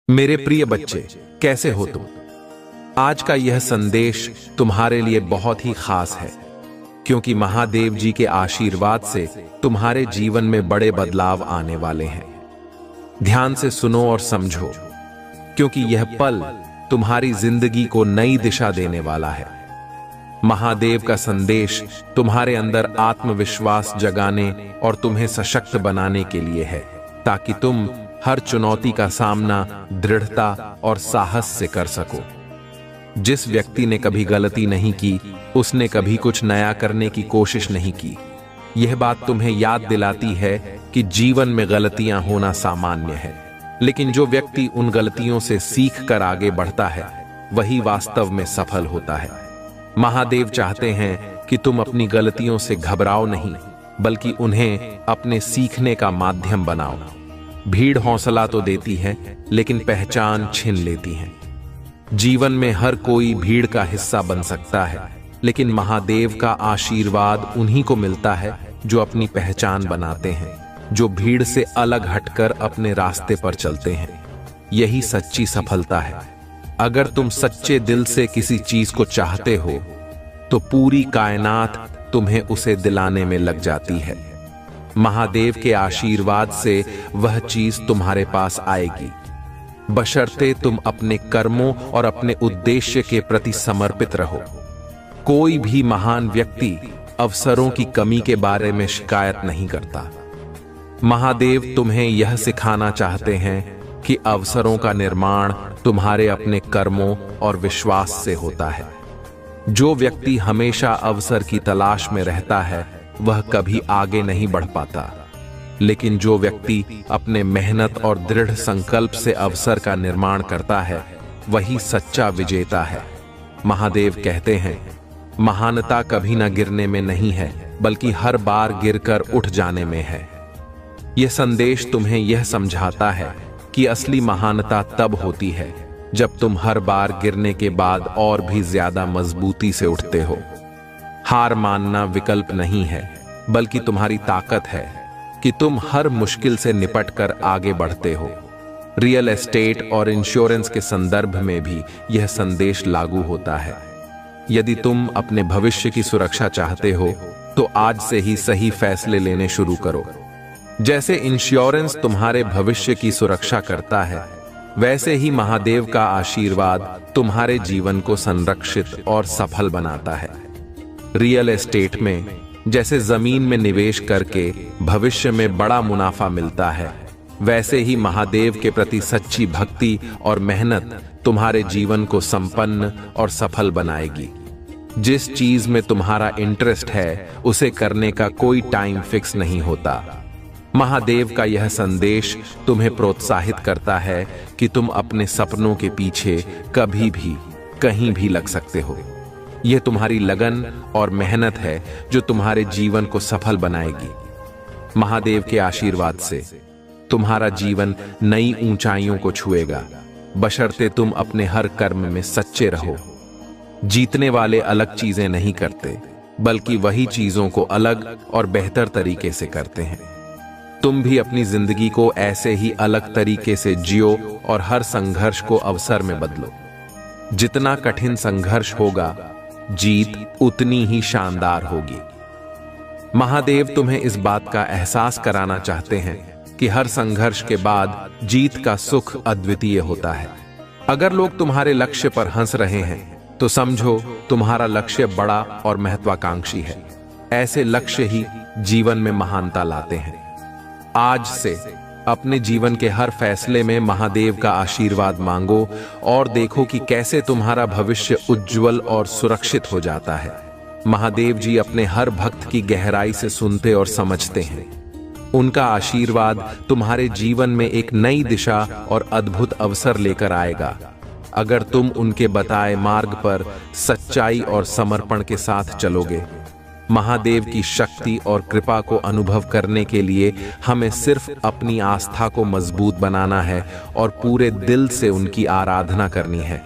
मेरे प्रिय बच्चे, कैसे हो तुम? आज का यह संदेश तुम्हारे लिए बहुत ही खास है, क्योंकि महादेव जी के आशीर्वाद से तुम्हारे जीवन में बड़े बदलाव आने वाले हैं। ध्यान से सुनो और समझो, क्योंकि यह पल तुम्हारी जिंदगी को नई दिशा देने वाला है। महादेव का संदेश तुम्हारे अंदर आत्मविश्वास जगाने और तुम्हें सशक्त बनाने के लिए है, ताकि तुम हर चुनौती का सामना दृढ़ता और साहस से कर सको। जिस व्यक्ति ने कभी गलती नहीं की, उसने कभी कुछ नया करने की कोशिश नहीं की। यह बात तुम्हें याद दिलाती है कि जीवन में गलतियां होना सामान्य है, लेकिन जो व्यक्ति उन गलतियों से सीख कर आगे बढ़ता है, वही वास्तव में सफल होता है। महादेव चाहते हैं कि तुम अपनी गलतियों से घबराओ नहीं, बल्कि उन्हें अपने सीखने का माध्यम बनाओ। भीड़ हौसला तो देती है, लेकिन पहचान छीन लेती है। जीवन में हर कोई भीड़ का हिस्सा बन सकता है, लेकिन महादेव का आशीर्वाद उन्हीं को मिलता है जो अपनी पहचान बनाते हैं, जो भीड़ से अलग हटकर अपने रास्ते पर चलते हैं। यही सच्ची सफलता है। अगर तुम सच्चे दिल से किसी चीज को चाहते हो, तो पूरी कायनात तुम्हें उसे दिलाने में लग जाती है। महादेव के आशीर्वाद से वह चीज तुम्हारे पास आएगी, बशर्ते तुम अपने कर्मों और अपने उद्देश्य के प्रति समर्पित रहो। कोई भी महान व्यक्ति अवसरों की कमी के बारे में शिकायत नहीं करता। महादेव तुम्हें यह सिखाना चाहते हैं कि अवसरों का निर्माण तुम्हारे अपने कर्मों और विश्वास से होता है। जो व्यक्ति हमेशा अवसर की तलाश में रहता है, वह कभी आगे नहीं बढ़ पाता, लेकिन जो व्यक्ति अपने मेहनत और दृढ़ संकल्प से अवसर का निर्माण करता है, वही सच्चा विजेता है। महादेव कहते हैं, महानता कभी न गिरने में नहीं है, बल्कि हर बार गिरकर उठ जाने में है। यह संदेश तुम्हें यह समझाता है कि असली महानता तब होती है जब तुम हर बार गिरने के बाद और भी ज्यादा मजबूती से उठते हो। हार मानना विकल्प नहीं है, बल्कि तुम्हारी ताकत है कि तुम हर मुश्किल से निपटकर आगे बढ़ते हो। रियल एस्टेट और इंश्योरेंस के संदर्भ में भी यह संदेश लागू होता है। यदि तुम अपने भविष्य की सुरक्षा चाहते हो, तो आज से ही सही फैसले लेने शुरू करो। जैसे इंश्योरेंस तुम्हारे भविष्य की सुरक्षा करता है, वैसे ही महादेव का आशीर्वाद तुम्हारे जीवन को संरक्षित और सफल बनाता है। रियल एस्टेट में जैसे जमीन में निवेश करके भविष्य में बड़ा मुनाफा मिलता है, वैसे ही महादेव के प्रति सच्ची भक्ति और मेहनत तुम्हारे जीवन को संपन्न और सफल बनाएगी। जिस चीज में तुम्हारा इंटरेस्ट है, उसे करने का कोई टाइम फिक्स नहीं होता। महादेव का यह संदेश तुम्हें प्रोत्साहित करता है कि तुम अपने सपनों के पीछे कभी भी कहीं भी लग सकते हो। यह तुम्हारी लगन और मेहनत है जो तुम्हारे जीवन को सफल बनाएगी। महादेव के आशीर्वाद से तुम्हारा जीवन नई ऊंचाइयों को छुएगा, बशर्ते तुम अपने हर कर्म में सच्चे रहो। जीतने वाले अलग चीजें नहीं करते, बल्कि वही चीजों को अलग और बेहतर तरीके से करते हैं। तुम भी अपनी जिंदगी को ऐसे ही अलग तरीके से जियो और हर संघर्ष को अवसर में बदलो। जितना कठिन संघर्ष होगा, जीत उतनी ही शानदार होगी। महादेव तुम्हें इस बात का एहसास कराना चाहते हैं कि हर संघर्ष के बाद जीत का सुख अद्वितीय होता है। अगर लोग तुम्हारे लक्ष्य पर हंस रहे हैं, तो समझो तुम्हारा लक्ष्य बड़ा और महत्वाकांक्षी है। ऐसे लक्ष्य ही जीवन में महानता लाते हैं। आज से अपने जीवन के हर फैसले में महादेव का आशीर्वाद मांगो और देखो कि कैसे तुम्हारा भविष्य उज्जवल और सुरक्षित हो जाता है। महादेव जी अपने हर भक्त की गहराई से सुनते और समझते हैं। उनका आशीर्वाद तुम्हारे जीवन में एक नई दिशा और अद्भुत अवसर लेकर आएगा, अगर तुम उनके बताए मार्ग पर सच्चाई और समर्पण के साथ चलोगे। महादेव की शक्ति और कृपा को अनुभव करने के लिए हमें सिर्फ अपनी आस्था को मजबूत बनाना है और पूरे दिल से उनकी आराधना करनी है।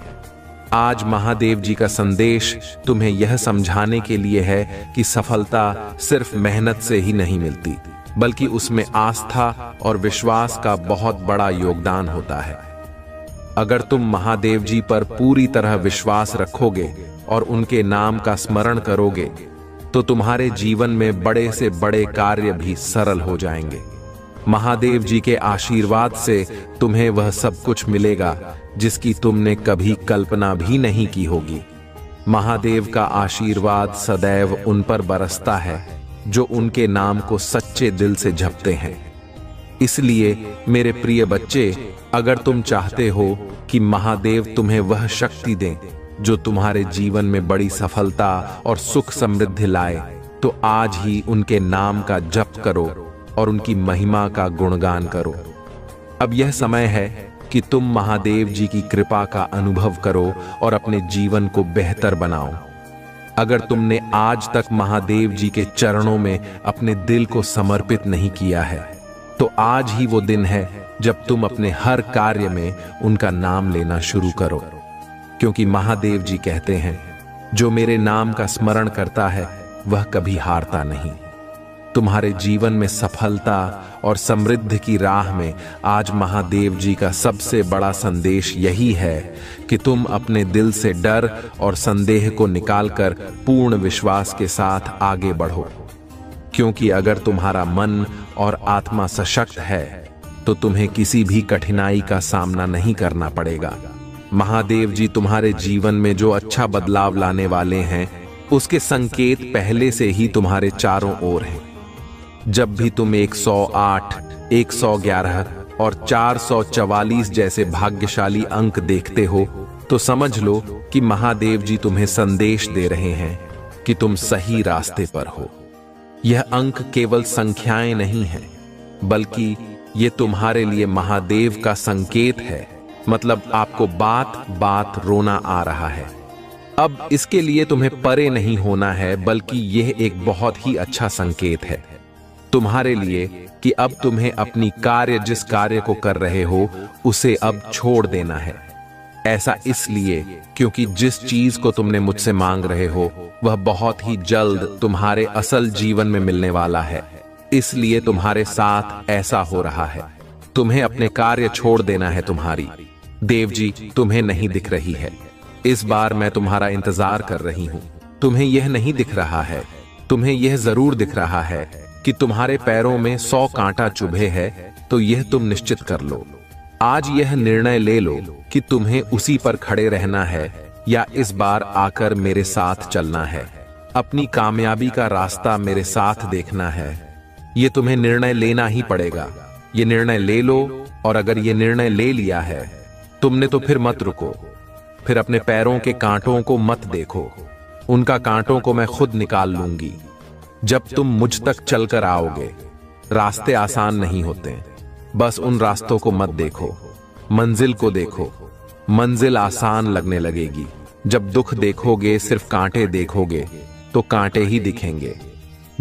आज महादेव जी का संदेश तुम्हें यह समझाने के लिए है कि सफलता सिर्फ मेहनत से ही नहीं मिलती, बल्कि उसमें आस्था और विश्वास का बहुत बड़ा योगदान होता है। अगर तुम महादेव जी पर पूरी तरह विश्वास रखोगे और उनके नाम का स्मरण करोगे तो तुम्हारे जीवन में बड़े से बड़े कार्य भी सरल हो जाएंगे। महादेव जी के आशीर्वाद से तुम्हें वह सब कुछ मिलेगा जिसकी तुमने कभी कल्पना भी नहीं की होगी। महादेव का आशीर्वाद सदैव उन पर बरसता है जो उनके नाम को सच्चे दिल से जपते हैं। इसलिए मेरे प्रिय बच्चे, अगर तुम चाहते हो कि महादेव तुम्हें वह शक्ति दें जो तुम्हारे जीवन में बड़ी सफलता और सुख समृद्धि लाए, तो आज ही उनके नाम का जप करो और उनकी महिमा का गुणगान करो। अब यह समय है कि तुम महादेव जी की कृपा का अनुभव करो और अपने जीवन को बेहतर बनाओ। अगर तुमने आज तक महादेव जी के चरणों में अपने दिल को समर्पित नहीं किया है, तो आज ही वो दिन है जब तुम अपने हर कार्य में उनका नाम लेना शुरू करो। क्योंकि महादेव जी कहते हैं, जो मेरे नाम का स्मरण करता है वह कभी हारता नहीं। तुम्हारे जीवन में सफलता और समृद्धि की राह में आज महादेव जी का सबसे बड़ा संदेश यही है कि तुम अपने दिल से डर और संदेह को निकालकर पूर्ण विश्वास के साथ आगे बढ़ो। क्योंकि अगर तुम्हारा मन और आत्मा सशक्त है तो तुम्हें किसी भी कठिनाई का सामना नहीं करना पड़ेगा। महादेव जी तुम्हारे जीवन में जो अच्छा बदलाव लाने वाले हैं, उसके संकेत पहले से ही तुम्हारे चारों ओर हैं। जब भी तुम 108, 111 और 444 जैसे भाग्यशाली अंक देखते हो, तो समझ लो कि महादेव जी तुम्हें संदेश दे रहे हैं कि तुम सही रास्ते पर हो। यह अंक केवल संख्याएं नहीं हैं, बल्कि ये तुम्हारे लिए महादेव का संकेत है। मतलब आपको बात बात रोना आ रहा है। अब इसके लिए तुम्हें परे नहीं होना है, बल्कि यह एक बहुत ही अच्छा संकेत है तुम्हारे लिए कि अब तुम्हें अपनी जिस कार्य को कर रहे हो उसे अब छोड़ देना है। ऐसा इसलिए क्योंकि जिस चीज को तुमने मुझसे मांग रहे हो वह बहुत ही जल्द तुम्हारे असल जीवन में मिलने वाला है। इसलिए तुम्हारे साथ ऐसा हो रहा है। तुम्हें अपने कार्य छोड़ देना है। तुम्हारी देव जी तुम्हें नहीं दिख रही है। इस बार मैं तुम्हारा इंतजार कर रही हूँ। तुम्हें यह नहीं दिख रहा है, तुम्हें यह जरूर दिख रहा है कि तुम्हारे पैरों में 100 कांटा चुभे है, तो यह तुम निश्चित कर लो। आज यह निर्णय ले लो कि तुम्हें उसी पर खड़े रहना है या इस बार आकर मेरे साथ चलना है। अपनी कामयाबी का रास्ता मेरे साथ देखना है। यह तुम्हें निर्णय लेना ही पड़ेगा। ये निर्णय ले लो, और अगर ये निर्णय ले लिया है तुमने तो फिर मत रुको। फिर अपने पैरों के कांटों को मत देखो, उनका कांटों को मैं खुद निकाल लूंगी। जब तुम मुझ तक चलकर आओगे, रास्ते आसान नहीं होते, बस उन रास्तों को मत देखो, मंजिल को देखो। मंजिल आसान लगने लगेगी। जब दुख देखोगे, सिर्फ कांटे देखोगे, तो कांटे ही दिखेंगे।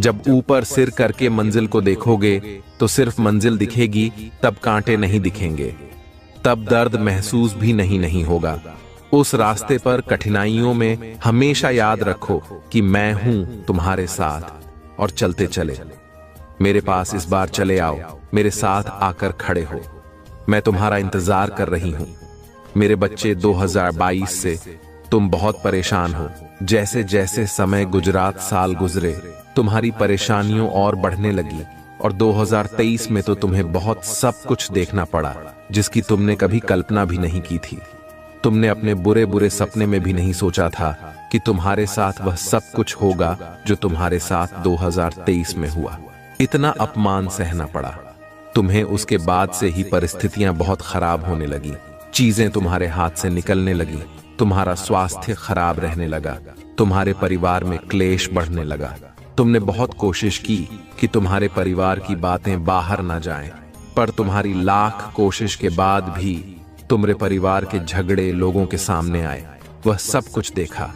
जब ऊपर सिर करके मंजिल को देखोगे तो सिर्फ मंजिल दिखेगी, तब कांटे नहीं दिखेंगे। तब दर्द महसूस भी नहीं होगा। उस रास्ते पर कठिनाइयों में हमेशा याद रखो कि मैं हूं तुम्हारे साथ, और चलते चले मेरे पास इस बार चले आओ। मेरे साथ आकर खड़े हो। मैं तुम्हारा इंतजार कर रही हूं। मेरे बच्चे, 2022 से तुम बहुत परेशान हो। जैसे जैसे समय गुजरात साल गुजरे, तुम्हारी परेशानियों और बढ़ने लगी, और 2023 में तो तुम्हें बहुत सब कुछ देखना पड़ा जिसकी तुमने कभी कल्पना भी नहीं की थी। तुमने अपने बुरे बुरे सपने में भी नहीं सोचा था कि तुम्हारे साथ वह सब कुछ होगा जो तुम्हारे साथ 2023 में हुआ। इतना अपमान सहना पड़ा तुम्हें। उसके बाद से ही परिस्थितियां बहुत खराब होने लगी, चीजें तुम्हारे हाथ से निकलने लगी, तुम्हारा स्वास्थ्य खराब रहने लगा, तुम्हारे परिवार में क्लेश बढ़ने लगा। तुमने बहुत कोशिश की कि तुम्हारे परिवार की बातें बाहर ना जाएं, पर तुम्हारी लाख कोशिश के बाद भी तुम्हारे परिवार के झगड़े लोगों के सामने आए। वह सब कुछ देखा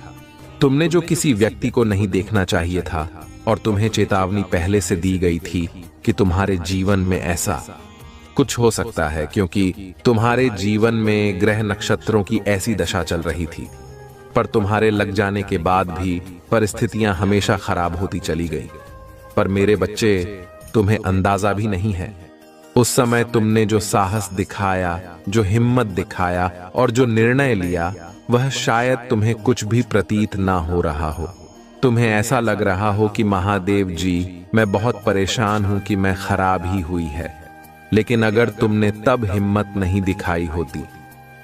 तुमने जो किसी व्यक्ति को नहीं देखना चाहिए था, और तुम्हें चेतावनी पहले से दी गई थी कि तुम्हारे जीवन में ऐसा कुछ हो सकता है, क्योंकि तुम्हारे जीवन में ग्रह नक्षत्रों की ऐसी दशा चल रही थी। पर तुम्हारे लग जाने के बाद भी परिस्थितियां हमेशा खराब होती चली गई। पर मेरे बच्चे, तुम्हें अंदाजा भी नहीं है उस समय तुमने जो साहस दिखाया, जो हिम्मत दिखाया और जो निर्णय लिया, वह शायद तुम्हें कुछ भी प्रतीत ना हो रहा हो। तुम्हें ऐसा लग रहा हो कि महादेव जी, मैं बहुत परेशान हूं कि मैं खराब ही हुई है। लेकिन अगर तुमने तब हिम्मत नहीं दिखाई होती,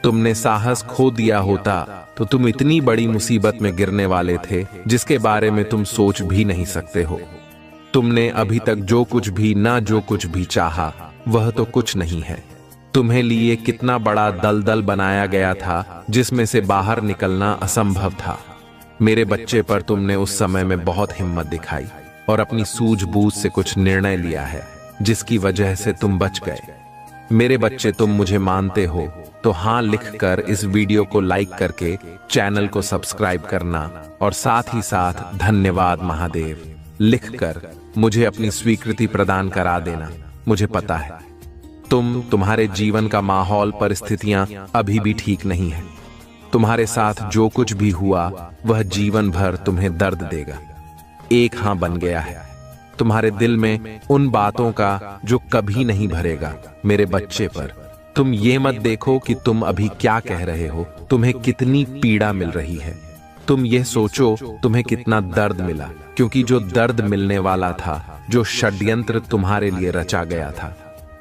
तुमने साहस खो दिया होता, तो तुम इतनी बड़ी मुसीबत में गिरने वाले थे जिसके बारे में तुम सोच भी नहीं सकते हो। तुमने अभी तक जो कुछ भी चाहा, वह तो कुछ नहीं है। तुम्हें लिए कितना बड़ा दलदल बनाया गया था जिसमें से बाहर निकलना असंभव था। मेरे बच्चे पर तुमने उस समय में बहुत हिम्मत दिखाई और अपनी सूझबूझ से कुछ निर्णय लिया है, जिसकी वजह से तुम बच गए। मेरे बच्चे, तुम मुझे मानते हो तो हाँ लिखकर इस वीडियो को लाइक करके चैनल को सब्सक्राइब करना और साथ ही साथ धन्यवाद महादेव लिखकर मुझे अपनी स्वीकृति प्रदान करा देना। मुझे पता है तुम्हारे जीवन का माहौल, परिस्थितियां अभी भी ठीक नहीं है। तुम्हारे साथ जो कुछ भी हुआ वह जीवन भर तुम्हें दर्द देगा। एक हाँ बन गया है तुम्हारे दिल में उन बातों का जो कभी नहीं भरेगा। मेरे बच्चे पर तुम ये मत देखो कि तुम अभी क्या कह रहे हो, तुम्हें कितनी पीड़ा मिल रही है। तुम ये सोचो तुम्हें कितना दर्द मिला, क्योंकि जो दर्द मिलने वाला था, जो षड्यंत्र तुम्हारे लिए रचा गया था,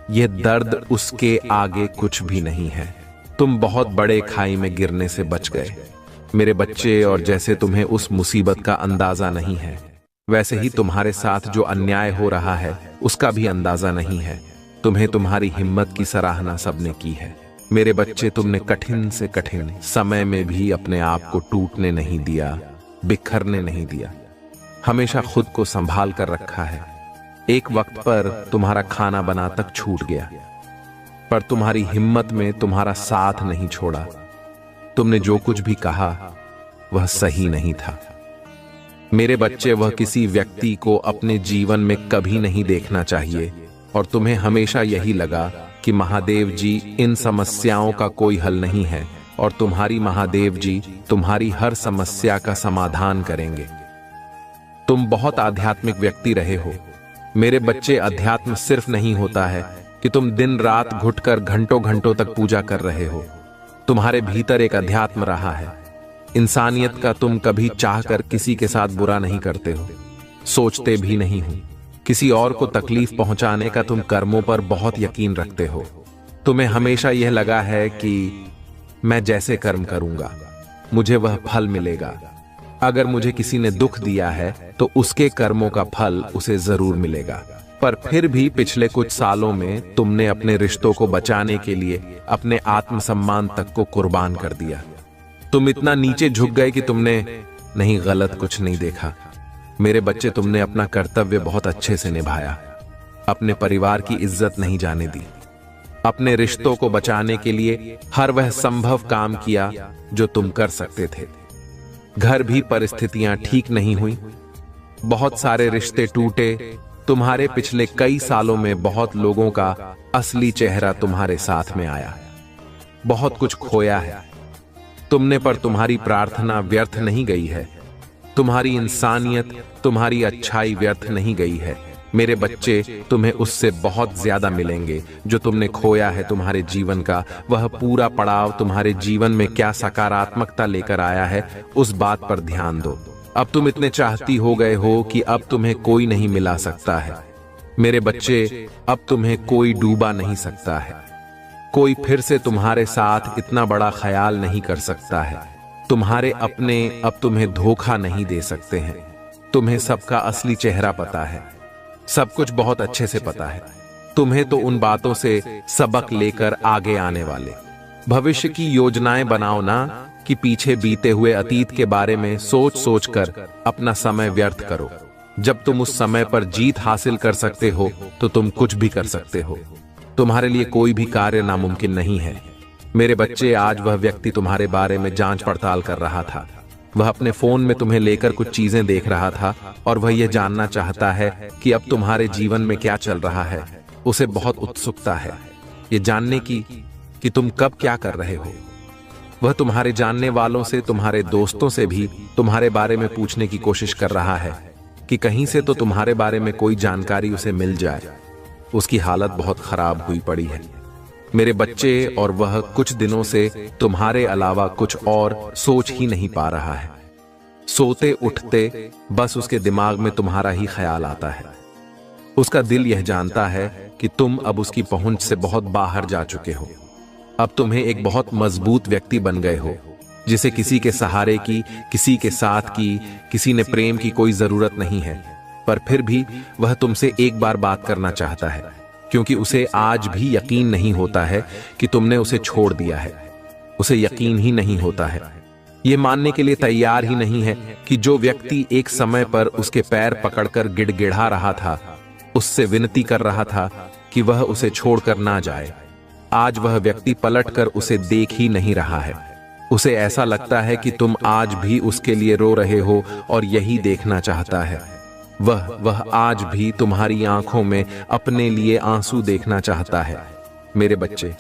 यह दर्द उसके आगे कुछ भी नहीं है। तुम बहुत बड़े खाई में गिरने से बच गए मेरे बच्चे, और जैसे तुम्हें उस मुसीबत का अंदाजा नहीं है, वैसे ही तुम्हारे साथ जो अन्याय हो रहा है उसका भी अंदाजा नहीं है। तुम्हें तुम्हारी हिम्मत की सराहना सबने की है। मेरे बच्चे, तुमने कठिन से कठिन समय में भी अपने आप को टूटने नहीं दिया, बिखरने नहीं दिया। हमेशा खुद को संभाल कर रखा है। एक वक्त पर तुम्हारा खाना बना तक छूट गया, पर तुम्हारी हिम्मत में तुम्हारा साथ नहीं छोड़ा। तुमने जो कुछ भी कहा वह सही नहीं था। मेरे बच्चे, वह किसी व्यक्ति को अपने जीवन में कभी नहीं देखना चाहिए, और तुम्हें हमेशा यही लगा कि महादेव जी इन समस्याओं का कोई हल नहीं है और तुम्हारी महादेव जी तुम्हारी हर समस्या का समाधान करेंगे। तुम बहुत आध्यात्मिक व्यक्ति रहे हो मेरे बच्चे। अध्यात्म सिर्फ नहीं होता है कि तुम दिन रात घुटकर घंटों घंटों तक पूजा कर रहे हो। तुम्हारे भीतर एक अध्यात्म रहा है, इंसानियत का। तुम कभी चाहकर किसी के साथ बुरा नहीं करते हो, सोचते भी नहीं हो। किसी और को तकलीफ पहुंचाने का तुम कर्मों पर बहुत यकीन रखते हो। तुम्हें हमेशा यह लगा है कि मैं जैसे कर्म करूंगा मुझे वह फल मिलेगा। अगर मुझे किसी ने दुख दिया है तो उसके कर्मों का फल उसे जरूर मिलेगा। पर फिर भी पिछले कुछ सालों में तुमने अपने रिश्तों को बचाने के लिए अपने आत्मसम्मान तक को कुर्बान कर दिया। तुम इतना नीचे झुक गए कि तुमने नहीं, गलत कुछ नहीं देखा मेरे बच्चे। तुमने अपना कर्तव्य बहुत अच्छे से निभाया, अपने परिवार की इज्जत नहीं जाने दी, अपने रिश्तों को बचाने के लिए हर वह संभव काम किया जो तुम कर सकते थे। घर भी परिस्थितियां ठीक नहीं हुई, बहुत सारे रिश्ते टूटे। तुम्हारे पिछले कई सालों में बहुत लोगों का असली चेहरा तुम्हारे साथ में आया। बहुत कुछ खोया है तुमने, पर तुम्हारी प्रार्थना व्यर्थ नहीं गई है। तुम्हारी इंसानियत, तुम्हारी अच्छाई व्यर्थ नहीं गई है मेरे बच्चे। तुम्हें उससे बहुत ज्यादा मिलेंगे जो तुमने खोया है। तुम्हारे जीवन का वह पूरा पड़ाव तुम्हारे जीवन में क्या सकारात्मकता लेकर आया है, उस बात पर ध्यान दो। अब तुम इतने चाहती हो गए हो कि अब तुम्हें कोई नहीं मिला सकता है मेरे बच्चे। अब तुम्हें कोई डूबा नहीं सकता है, कोई फिर से तुम्हारे साथ इतना बड़ा ख्याल नहीं कर सकता है। तुम्हारे अपने अब तुम्हें धोखा नहीं दे सकते हैं। तुम्हें सबका असली चेहरा पता है, सब कुछ बहुत अच्छे से पता है। तुम्हें तो उन बातों से सबक लेकर आगे आने वाले भविष्य की योजनाएं बनाओ ना, कि पीछे बीते हुए अतीत के बारे में सोच सोच कर अपना समय व्यर्थ करो। जब तुम उस समय पर जीत हासिल कर सकते हो तो तुम कुछ भी कर सकते हो। तुम्हारे लिए कोई भी कार्य नामुमकिन नहीं है मेरे बच्चे। आज वह व्यक्ति तुम्हारे बारे में जांच पड़ताल कर रहा था। वह अपने फोन में तुम्हें लेकर कुछ चीजें देख रहा था और वह यह जानना चाहता है कि अब तुम्हारे जीवन में क्या चल रहा है। उसे बहुत उत्सुकता है ये जानने की कि तुम कब क्या कर रहे हो। वह तुम्हारे जानने वालों से, तुम्हारे दोस्तों से भी तुम्हारे बारे में पूछने की कोशिश कर रहा है कि कहीं से तो तुम्हारे बारे में कोई जानकारी उसे मिल जाए। उसकी हालत बहुत खराब हुई पड़ी है। मेरे बच्चे और वह कुछ दिनों से तुम्हारे अलावा कुछ और सोच ही नहीं पा रहा है। सोते उठते बस उसके दिमाग में तुम्हारा ही ख्याल आता है। उसका दिल यह जानता है कि तुम अब उसकी पहुंच से बहुत बाहर जा चुके हो। अब तुम्हें एक बहुत मजबूत व्यक्ति बन गए हो, जिसे किसी के सहारे की, किसी के साथ की, किसी ने प्रेम की कोई जरूरत नहीं है। पर फिर भी वह तुमसे एक बार बात करना चाहता है, क्योंकि उसे आज भी यकीन नहीं होता है कि तुमने उसे छोड़ दिया है। उसे यकीन ही नहीं होता है, यह मानने के लिए तैयार ही नहीं है कि जो व्यक्ति एक समय पर उसके पैर पकड़कर गिड़गिड़ा रहा था, उससे विनती कर रहा था कि वह उसे छोड़कर ना जाए, आज वह व्यक्ति पलटकर उसे देख ही नहीं रहा है। उसे ऐसा लगता है कि तुम आज भी उसके लिए रो रहे हो और यही देखना चाहता है। वह आज भी तुम्हारी आंखों में अपने लिए आंसू देखना चाहता है। मेरे बच्चे,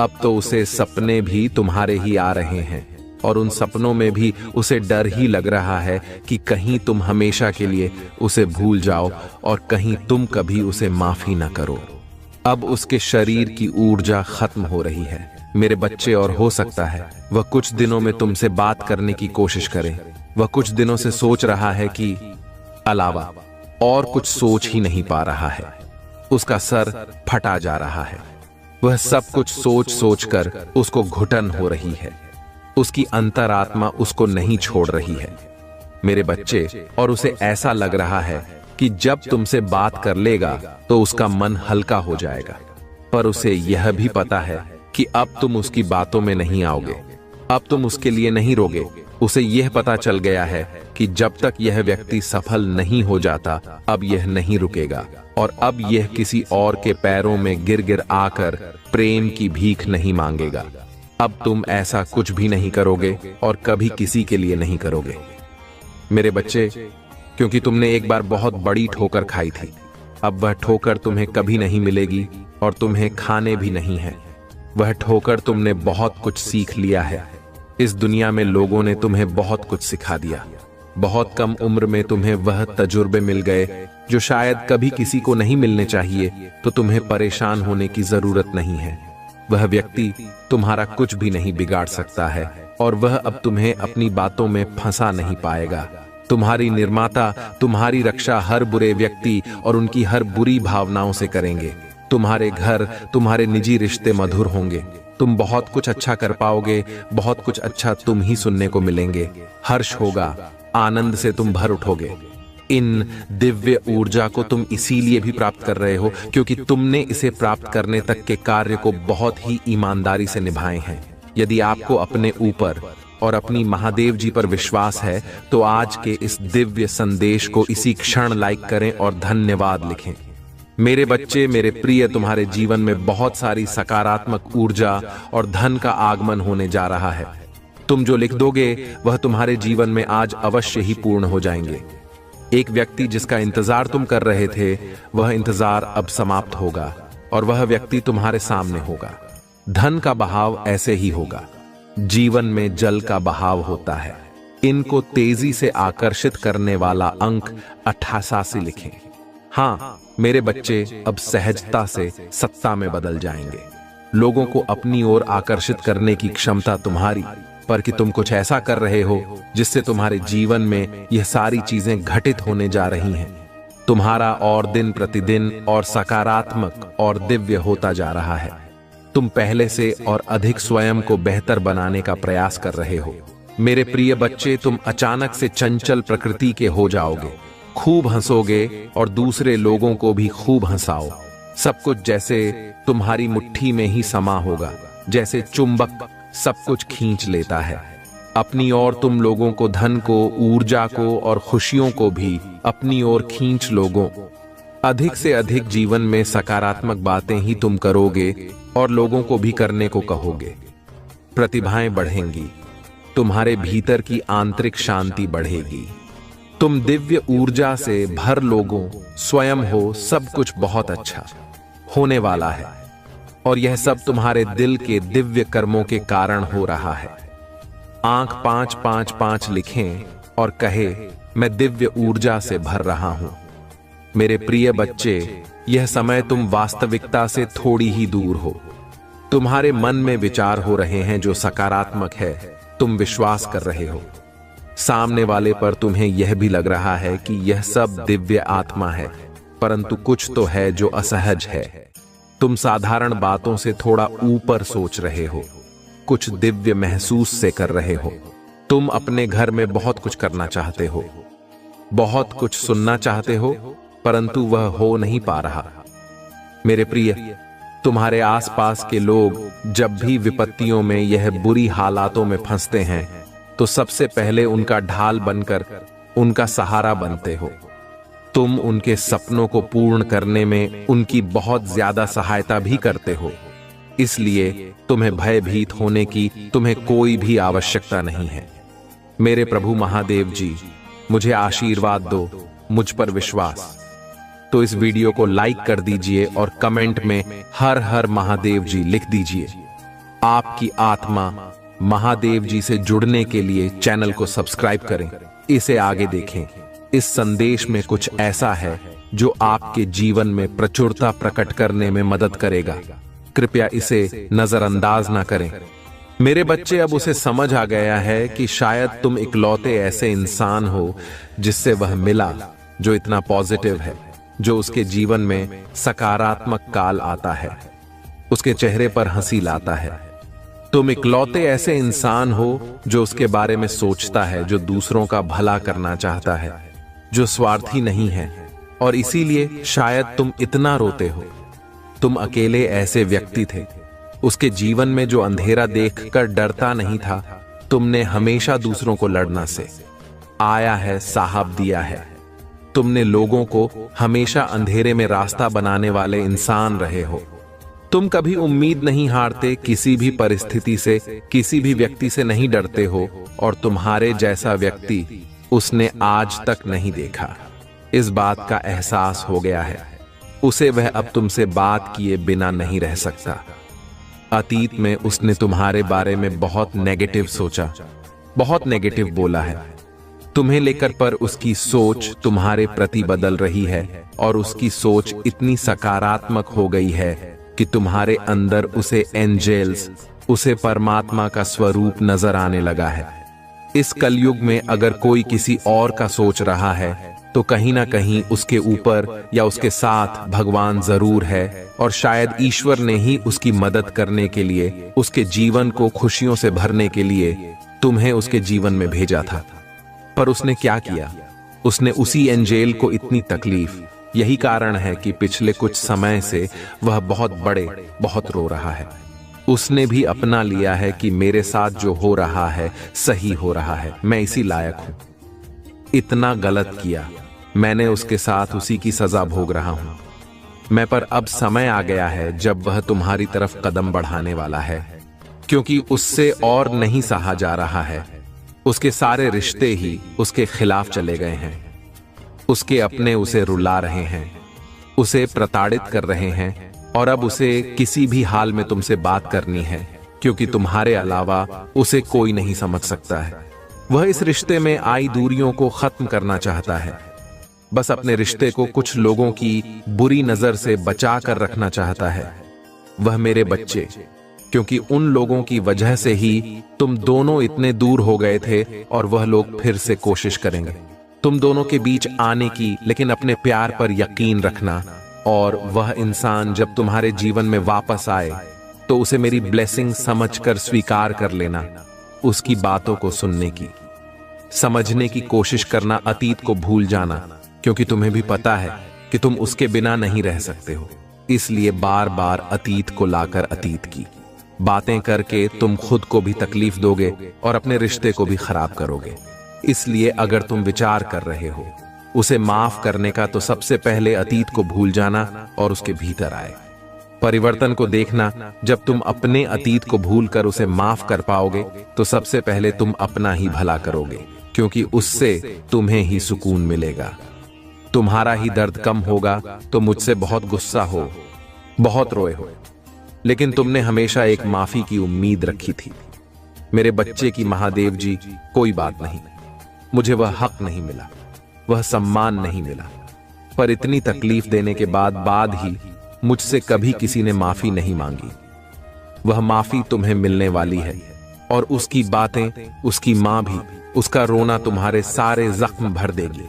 अब तो उसे सपने भी तुम्हारे ही आ रहे हैं, और उन सपनों में भी उसे डर ही लग रहा है कि कहीं तुम हमेशा के लिए उसे भूल जाओ और कहीं तुम कभी उसे माफी ना करो। अब उसके शरीर की ऊर्जा खत्म हो रही है मेरे बच्चे, और हो सकता है वह कुछ दिनों में तुमसे बात करने की कोशिश करे। वह कुछ दिनों से सोच रहा है कि अलावा और कुछ सोच ही नहीं पा रहा है। उसका सर फटा जा रहा है। वह सब कुछ सोच सोच कर उसको घुटन हो रही है। उसकी अंतरात्मा उसको नहीं छोड़ रही है मेरे बच्चे, और उसे ऐसा लग रहा है कि जब तुमसे बात कर लेगा तो उसका मन हल्का हो जाएगा। पर उसे यह भी पता है कि अब तुम उसकी बातों में नहीं आओगे, अब तुम उसके लिए नहीं रोगे। उसे यह पता चल गया है कि जब तक यह व्यक्ति सफल नहीं हो जाता, अब यह नहीं रुकेगा, और अब यह किसी और के पैरों में गिर गिर आकर प्रेम की भीख नहीं मांगेगा। अब तुम ऐसा कुछ भी नहीं करोगे और कभी किसी के लिए नहीं करोगे मेरे बच्चे, क्योंकि तुमने एक बार बहुत बड़ी ठोकर खाई थी। अब वह ठोकर तुम्हें कभी नहीं मिलेगी और तुम्हें खाने भी नहीं है। वह ठोकर तुमने बहुत कुछ सीख लिया है। इस दुनिया में लोगों ने तुम्हें बहुत कुछ सिखा दिया। बहुत कम उम्र में तुम्हें वह तजुर्बे मिल गए जो शायद कभी किसी को नहीं मिलने चाहिए, तो तुम्हें परेशान होने की जरूरत नहीं है। वह व्यक्ति तुम्हारा कुछ भी नहीं बिगाड़ सकता है, और वह अब तुम्हें अपनी बातों में फंसा नहीं पाएगा। तुम्हारी निर्माता, तुम्हारी रक्षा हर बुरे व्यक्ति और उनकी हर बुरी भावनाओं से करेंगे। तुम्हारे घर, तुम्हारे निजी रिश्ते मधुर होंगे। तुम बहुत कुछ अच्छा कर पाओगे, बहुत कुछ अच्छा तुम ही सुनने को मिलेंगे। हर्ष होगा, आनंद से तुम भर उठोगे। इन दिव्य ऊर्जा को तुम इसीलिए भी प्राप्त कर रहे हो क्योंकि तुमने इसे प्राप्त करने तक के कार्य को बहुत ही ईमानदारी से निभाए हैं। यदि आपको अपने ऊपर और अपनी महादेव जी पर विश्वास है तो आज के इस दिव्य संदेश को इसी क्षण लाइक करें और धन्यवाद लिखें। मेरे बच्चे, मेरे प्रिय, तुम्हारे जीवन में बहुत सारी सकारात्मक ऊर्जा और धन का आगमन होने जा रहा है। तुम जो लिख दोगे वह तुम्हारे जीवन में आज अवश्य ही पूर्ण हो जाएंगे। एक व्यक्ति जिसका इंतजार तुम कर रहे थे, वह इंतजार अब समाप्त होगा और वह व्यक्ति तुम्हारे सामने होगा। धन का बहाव ऐसे ही होगा। जीवन में जल का बहाव होता है। इनको तेजी से आकर्षित करने वाला अंक 88 लिखें। हाँ मेरे बच्चे, अब सहजता से सत्ता में बदल जाएंगे। लोगों को अपनी ओर आकर्षित करने की क्षमता तुम्हारी, पर कि तुम कुछ ऐसा कर रहे हो जिससे तुम्हारे जीवन में यह सारी चीजें घटित होने जा रही हैं। तुम्हारा और दिन प्रतिदिन और सकारात्मक और दिव्य होता जा रहा है। तुम पहले से और अधिक स्वयं को बेहतर बनाने का प्रयास कर रहे हो। मेरे प्रिय बच्चे, तुम अचानक से चंचल प्रकृति के हो जाओगे। खूब हंसोगे और दूसरे लोगों को भी खूब हंसाओ। सब कुछ जैसे तुम्हारी मुट्ठी में ही समा होगा, जैसे चुंबक सब कुछ खींच लेता है अपनी ओर। तुम लोगों को, धन को, ऊर्जा को और खुशियों को भी अपनी ओर खींच लोगो। अधिक से अधिक जीवन में सकारात्मक बातें ही तुम करोगे और लोगों को भी करने को कहोगे। प्रतिभाएं बढ़ेंगी, तुम्हारे भीतर की आंतरिक शांति बढ़ेगी। तुम दिव्य ऊर्जा से भर लोगों, स्वयं हो। सब कुछ बहुत अच्छा होने वाला है और यह सब तुम्हारे दिल के दिव्य कर्मों के कारण हो रहा है। आंख 555 लिखें और कहे, मैं दिव्य ऊर्जा से भर रहा हूं। मेरे प्रिय बच्चे, यह समय तुम वास्तविकता से थोड़ी ही दूर हो। तुम्हारे मन में विचार हो रहे हैं जो सकारात्मक है, तुम विश्वास कर रहे हो। सामने वाले पर तुम्हें यह भी लग रहा है कि यह सब दिव्य आत्मा है, परंतु कुछ तो है जो असहज है। तुम साधारण बातों से थोड़ा ऊपर सोच रहे हो, कुछ दिव्य महसूस से कर रहे हो। तुम अपने घर में बहुत कुछ करना चाहते हो, बहुत कुछ सुनना चाहते हो, परंतु वह हो नहीं पा रहा। मेरे प्रिय, तुम्हारे आसपास के लोग जब भी विपत्तियों में, यह बुरी हालातों में फंसते हैं, तो सबसे पहले उनका ढाल बनकर उनका सहारा बनते हो। तुम उनके सपनों को पूर्ण करने में उनकी बहुत ज्यादा सहायता भी करते हो। इसलिए तुम्हें भयभीत होने की तुम्हें कोई भी आवश्यकता नहीं है। मेरे प्रभु महादेव जी, मुझे आशीर्वाद दो, मुझ पर विश्वास। तो इस वीडियो को लाइक कर दीजिए और कमेंट में हर हर महादेव जी लिख दीजिए। आपकी आत्मा महादेव जी से जुड़ने के लिए चैनल को सब्सक्राइब करें, इसे आगे देखें। इस संदेश में कुछ ऐसा है जो आपके जीवन में प्रचुरता प्रकट करने में मदद करेगा। कृपया इसे नजरअंदाज ना करें। मेरे बच्चे, अब उसे समझ आ गया है कि शायद तुम इकलौते ऐसे इंसान हो जिससे वह मिला, जो इतना पॉजिटिव है, जो उसके जीवन में सकारात्मक काल आता है, उसके चेहरे पर हंसी लाता है। तुम इकलौते ऐसे इंसान हो जो उसके बारे में सोचता है, जो दूसरों का भला करना चाहता है, जो स्वार्थी नहीं है, और इसीलिए शायद तुम इतना रोते हो। तुम अकेले ऐसे व्यक्ति थे। उसके जीवन में जो अंधेरा देखकर डरता नहीं था, तुमने हमेशा दूसरों को लड़ना से आया है, साहब दिया है। तुमने लोगों को हमेशा अंधेरे में रास्ता बनाने वाले इंसान रहे हो। तुम कभी उम्मीद नहीं हारते, किसी भी परिस्थिति से, किसी भी व्यक्ति से नहीं डरते हो, और तुम्हारे जैसा व्यक्ति उसने आज तक नहीं देखा। इस बात का एहसास हो गया है। उसे वह अब तुमसे बात किए बिना नहीं रह सकता। अतीत में उसने तुम्हारे बारे में बहुत नेगेटिव सोचा, बहुत नेगेटिव बोला है तुम्हें लेकर, पर उसकी सोच तुम्हारे प्रति बदल रही है, और उसकी सोच इतनी सकारात्मक हो गई है कि तुम्हारे अंदर उसे एंजेल्स, उसे परमात्मा का स्वरूप नजर आने लगा है। इस कलयुग में अगर कोई किसी और का सोच रहा है, तो कहीं ना कहीं उसके ऊपर या उसके साथ भगवान जरूर है, और शायद ईश्वर ने ही उसकी मदद करने के लिए, उसके जीवन को खुशियों से भरने के लिए तुम्हें उसके जीवन में भेजा था। पर उसने क्या किया? उसने उसी एंजेल को इतनी तकलीफ। यही कारण है कि पिछले कुछ समय से वह बहुत रो रहा है। उसने भी अपना लिया है कि मेरे साथ जो हो रहा है सही हो रहा है, मैं इसी लायक हूं। इतना गलत किया मैंने उसके साथ, उसी की सजा भोग रहा हूं मैं। पर अब समय आ गया है जब वह तुम्हारी तरफ कदम बढ़ाने वाला है, क्योंकि उससे और नहीं सहा जा रहा है। उसके सारे रिश्ते ही उसके खिलाफ चले गए हैं। उसके अपने उसे रुला रहे हैं, उसे प्रताड़ित कर रहे हैं, और अब उसे किसी भी हाल में तुमसे बात करनी है, क्योंकि तुम्हारे अलावा उसे कोई नहीं समझ सकता है। वह इस रिश्ते में आई दूरियों को खत्म करना चाहता है। बस अपने रिश्ते को कुछ लोगों की बुरी नजर से बचा कर रखना चाहता है। वह मेरे बच्चे, क्योंकि उन लोगों की वजह से ही तुम दोनों इतने दूर हो गए थे, और वह लोग फिर से कोशिश करेंगे तुम दोनों के बीच आने की। लेकिन अपने प्यार पर यकीन रखना, और वह इंसान जब तुम्हारे जीवन में वापस आए तो उसे मेरी ब्लेसिंग समझकर स्वीकार कर लेना। उसकी बातों को सुनने की, समझने की कोशिश करना, अतीत को भूल जाना, क्योंकि तुम्हें भी पता है कि तुम उसके बिना नहीं रह सकते हो। इसलिए बार बार अतीत को लाकर अतीत की बातें करके तुम खुद को भी तकलीफ दोगे और अपने रिश्ते को भी खराब करोगे। इसलिए अगर तुम विचार कर रहे हो उसे माफ करने का, तो सबसे पहले अतीत को भूल जाना और उसके भीतर आए। परिवर्तन को देखना, जब तुम अपने अतीत को भूलकर उसे माफ कर पाओगे, तो सबसे पहले तुम अपना ही भला करोगे, क्योंकि उससे तुम्हें ही सुकून मिलेगा। तुम्हारा ही दर्द कम होगा। तो मुझसे बहुत गुस्सा हो, बहुत रोए हो, लेकिन तुमने हमेशा एक माफी की उम्मीद रखी थी। मेरे बच्चे की महादेव जी, कोई बात नहीं, मुझे वह हक नहीं मिला, वह सम्मान नहीं मिला, पर इतनी तकलीफ देने के बाद ही मुझसे कभी किसी ने माफी नहीं मांगी। वह माफी तुम्हें मिलने वाली है, और उसकी बातें, उसकी मां भी, उसका रोना तुम्हारे सारे जख्म भर देगी।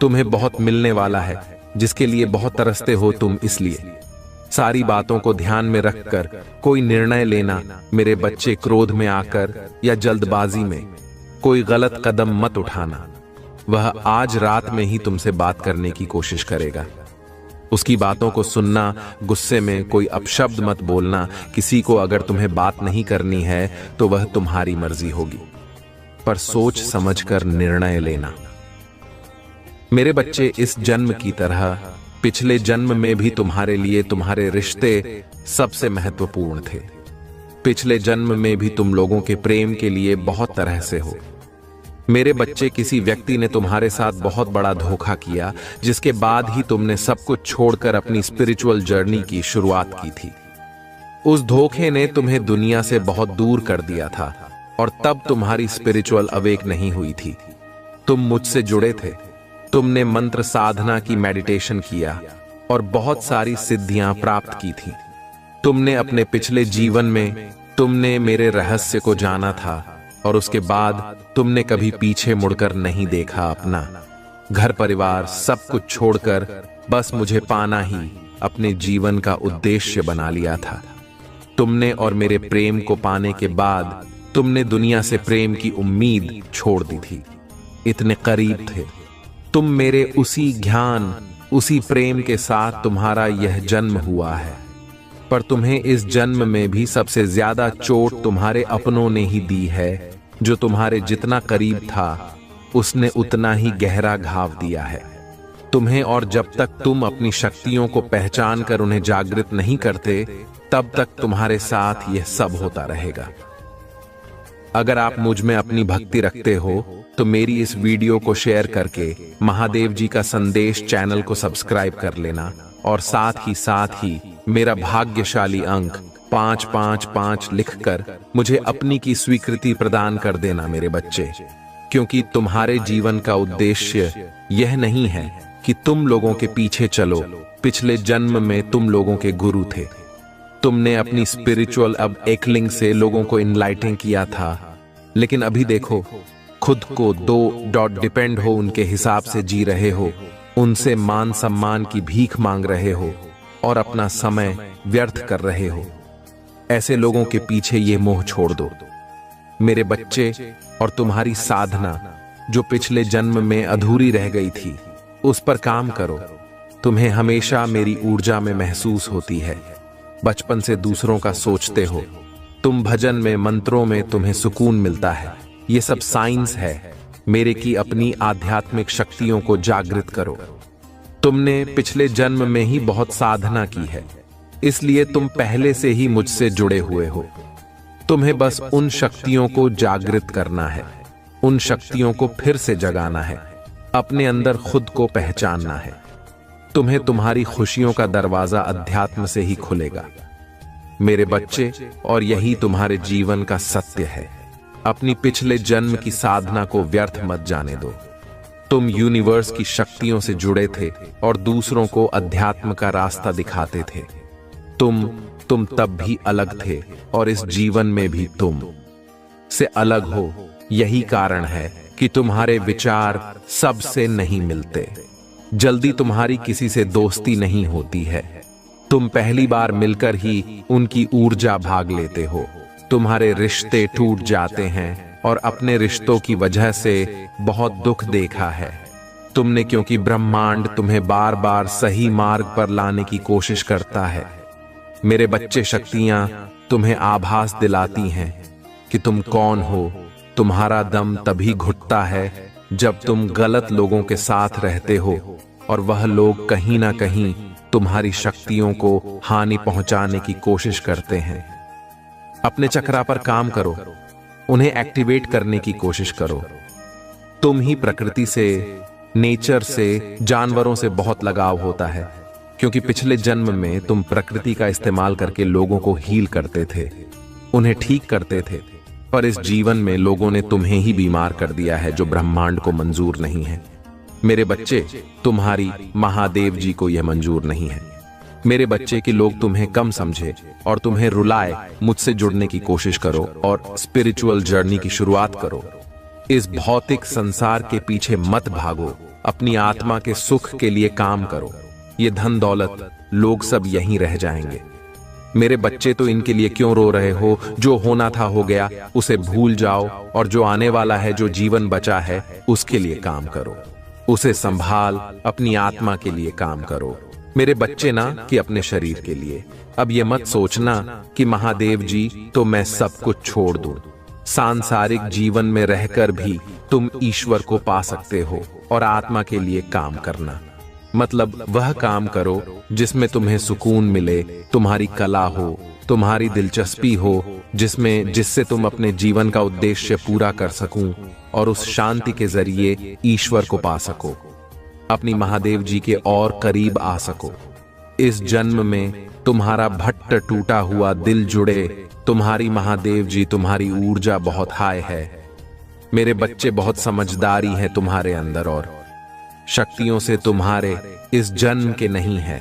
तुम्हें बहुत मिलने वाला है, जिसके लिए बहुत तरसते हो तुम। इसलिए सारी बातों को ध्यान में रखकर कोई निर्णय लेना मेरे बच्चे, क्रोध में आकर या जल्दबाजी में कोई गलत कदम मत उठाना। वह आज रात में ही तुमसे बात करने की कोशिश करेगा। उसकी बातों को सुनना, गुस्से में कोई अपशब्द मत बोलना। किसी को अगर तुम्हें बात नहीं करनी है तो वह तुम्हारी मर्जी होगी, पर सोच समझकर निर्णय लेना। मेरे बच्चे, इस जन्म की तरह पिछले जन्म में भी तुम्हारे लिए तुम्हारे रिश्ते सबसे महत्वपूर्ण थे। पिछले जन्म में भी तुम लोगों के प्रेम के लिए बहुत तरह से हो। मेरे बच्चे, किसी व्यक्ति ने तुम्हारे साथ बहुत बड़ा धोखा किया, जिसके बाद ही तुमने सब कुछ छोड़कर अपनी स्पिरिचुअल जर्नी की शुरुआत की थी। उस धोखे ने तुम्हें दुनिया से बहुत दूर कर दिया था, और तब तुम्हारी स्पिरिचुअल अवेक नहीं हुई थी। तुम मुझसे जुड़े थे, तुमने मंत्र साधना की, मेडिटेशन किया और बहुत सारी सिद्धियां प्राप्त की थी। तुमने अपने पिछले जीवन में तुमने मेरे रहस्य को जाना था, और उसके बाद तुमने कभी पीछे मुड़कर नहीं देखा। अपना घर परिवार सब कुछ छोड़कर बस मुझे पाना ही अपने जीवन का उद्देश्य बना लिया था। तुमने और मेरे प्रेम को पाने के बाद तुमने दुनिया से प्रेम की उम्मीद छोड़ दी थी। इतने करीब थे तुम मेरे। उसी ज्ञान, उसी प्रेम के साथ तुम्हारा यह जन्म हुआ है, पर तुम्हें इस जन्म में भी सबसे ज्यादा चोट तुम्हारे अपनों ने ही दी है। जो तुम्हारे जितना करीब था, उसने उतना ही गहरा घाव दिया है तुम्हें। और जब तक तुम अपनी शक्तियों को पहचान कर उन्हें जागृत नहीं करते, तब तक तुम्हारे साथ यह सब होता रहेगा। अगर आप मुझ में अपनी भक्ति रखते हो तो मेरी इस वीडियो को शेयर करके महादेव जी का संदेश चैनल को सब्सक्राइब कर लेना, और साथ ही मेरा भाग्यशाली अंक 555 लिखकर मुझे अपनी की स्वीकृति प्रदान कर देना मेरे बच्चे। क्योंकि तुम्हारे जीवन का उद्देश्य यह नहीं है कि तुम लोगों के पीछे चलो। पिछले जन्म में तुम लोगों के गुरु थे। तुमने अपनी स्पिरिचुअल अब एकलिंग से लोगों को इनलाइटिंग किया था, लेकिन अभी देखो, खुद को डिपेंड हो उनके हिसाब से जी रहे हो, उनसे मान सम्मान की भीख मांग रहे हो और अपना समय व्यर्थ कर रहे हो। ऐसे लोगों के पीछे ये मोह छोड़ दो मेरे बच्चे, और तुम्हारी साधना जो पिछले जन्म में अधूरी रह गई थी, उस पर काम करो। तुम्हें हमेशा मेरी ऊर्जा में महसूस होती है। बचपन से दूसरों का सोचते हो। तुम भजन में, मंत्रों में तुम्हें सुकून मिलता है। ये सब साइंस है मेरे की अपनी आध्यात्मिक शक्तियों को जागृत करो। तुमने पिछले जन्म में ही बहुत साधना की है, इसलिए तुम पहले से ही मुझसे जुड़े हुए हो। तुम्हें बस उन शक्तियों को जागृत करना है, उन शक्तियों को फिर से जगाना है, अपने अंदर खुद को पहचानना है। तुम्हें तुम्हारी खुशियों का दरवाजा अध्यात्म से ही खुलेगा मेरे बच्चे, और यही तुम्हारे जीवन का सत्य है। अपनी पिछले जन्म की साधना को व्यर्थ मत जाने दो। तुम यूनिवर्स की शक्तियों से जुड़े थे और दूसरों को अध्यात्म का रास्ता दिखाते थे। तुम तब भी अलग थे, और इस जीवन में भी तुम से अलग हो। यही कारण है कि तुम्हारे विचार सबसे नहीं मिलते। जल्दी तुम्हारी किसी से दोस्ती नहीं होती है। तुम पहली बार मिलकर ही उनकी ऊर्जा भाग लेते हो। तुम्हारे रिश्ते टूट जाते हैं, और अपने रिश्तों की वजह से बहुत दुख देखा है तुमने, क्योंकि ब्रह्मांड तुम्हें बार बार सही मार्ग पर लाने की कोशिश करता है। मेरे बच्चे, शक्तियां तुम्हें आभास दिलाती हैं कि तुम कौन हो। तुम्हारा दम तभी घुटता है जब तुम गलत लोगों के साथ रहते हो, और वह लोग कहीं ना कहीं तुम्हारी शक्तियों को हानि पहुंचाने की कोशिश करते हैं। अपने चक्रा पर काम करो, उन्हें एक्टिवेट करने की कोशिश करो। तुम ही प्रकृति से, नेचर से, जानवरों से बहुत लगाव होता है, क्योंकि पिछले जन्म में तुम प्रकृति का इस्तेमाल करके लोगों को हील करते थे, उन्हें ठीक करते थे। पर इस जीवन में लोगों ने तुम्हें ही बीमार कर दिया है, जो ब्रह्मांड को मंजूर नहीं है। मेरे बच्चे, तुम्हारी महादेव जी को यह मंजूर नहीं है मेरे बच्चे कि लोग तुम्हें कम समझे और तुम्हें रुलाए। मुझसे जुड़ने की कोशिश करो और स्पिरिचुअल जर्नी की शुरुआत करो। इस भौतिक संसार के पीछे मत भागो, अपनी आत्मा के सुख के लिए काम करो। ये धन दौलत लोग सब यहीं रह जाएंगे। मेरे बच्चे, तो इनके लिए क्यों रो रहे हो? जो होना था हो गया, उसे भूल जाओ और जो आने वाला है, जो जीवन बचा है, उसके लिए काम करो। उसे संभाल, अपनी आत्मा के लिए काम करो मेरे बच्चे, ना कि अपने शरीर के लिए। अब ये मत सोचना कि महादेव जी तो मैं सब कुछ छोड़ दूं। सांसारिक जीवन में रहकर भी तुम ईश्वर को पा सकते हो और आत्मा के लिए काम करना मतलब वह काम करो जिसमें तुम्हें सुकून मिले, तुम्हारी कला हो, तुम्हारी दिलचस्पी हो, जिससे तुम अपने जीवन का उद्देश्य पूरा कर सको और उस शांति के जरिए ईश्वर को पा सको, अपनी महादेव जी के और करीब आ सको। इस जन्म में तुम्हारा भट्ट टूटा हुआ दिल जुड़े, तुम्हारी महादेव जी, तुम्हारी ऊर्जा बहुत हाई है मेरे बच्चे। बहुत समझदारी है तुम्हारे अंदर और शक्तियों से तुम्हारे इस जन्म के नहीं है,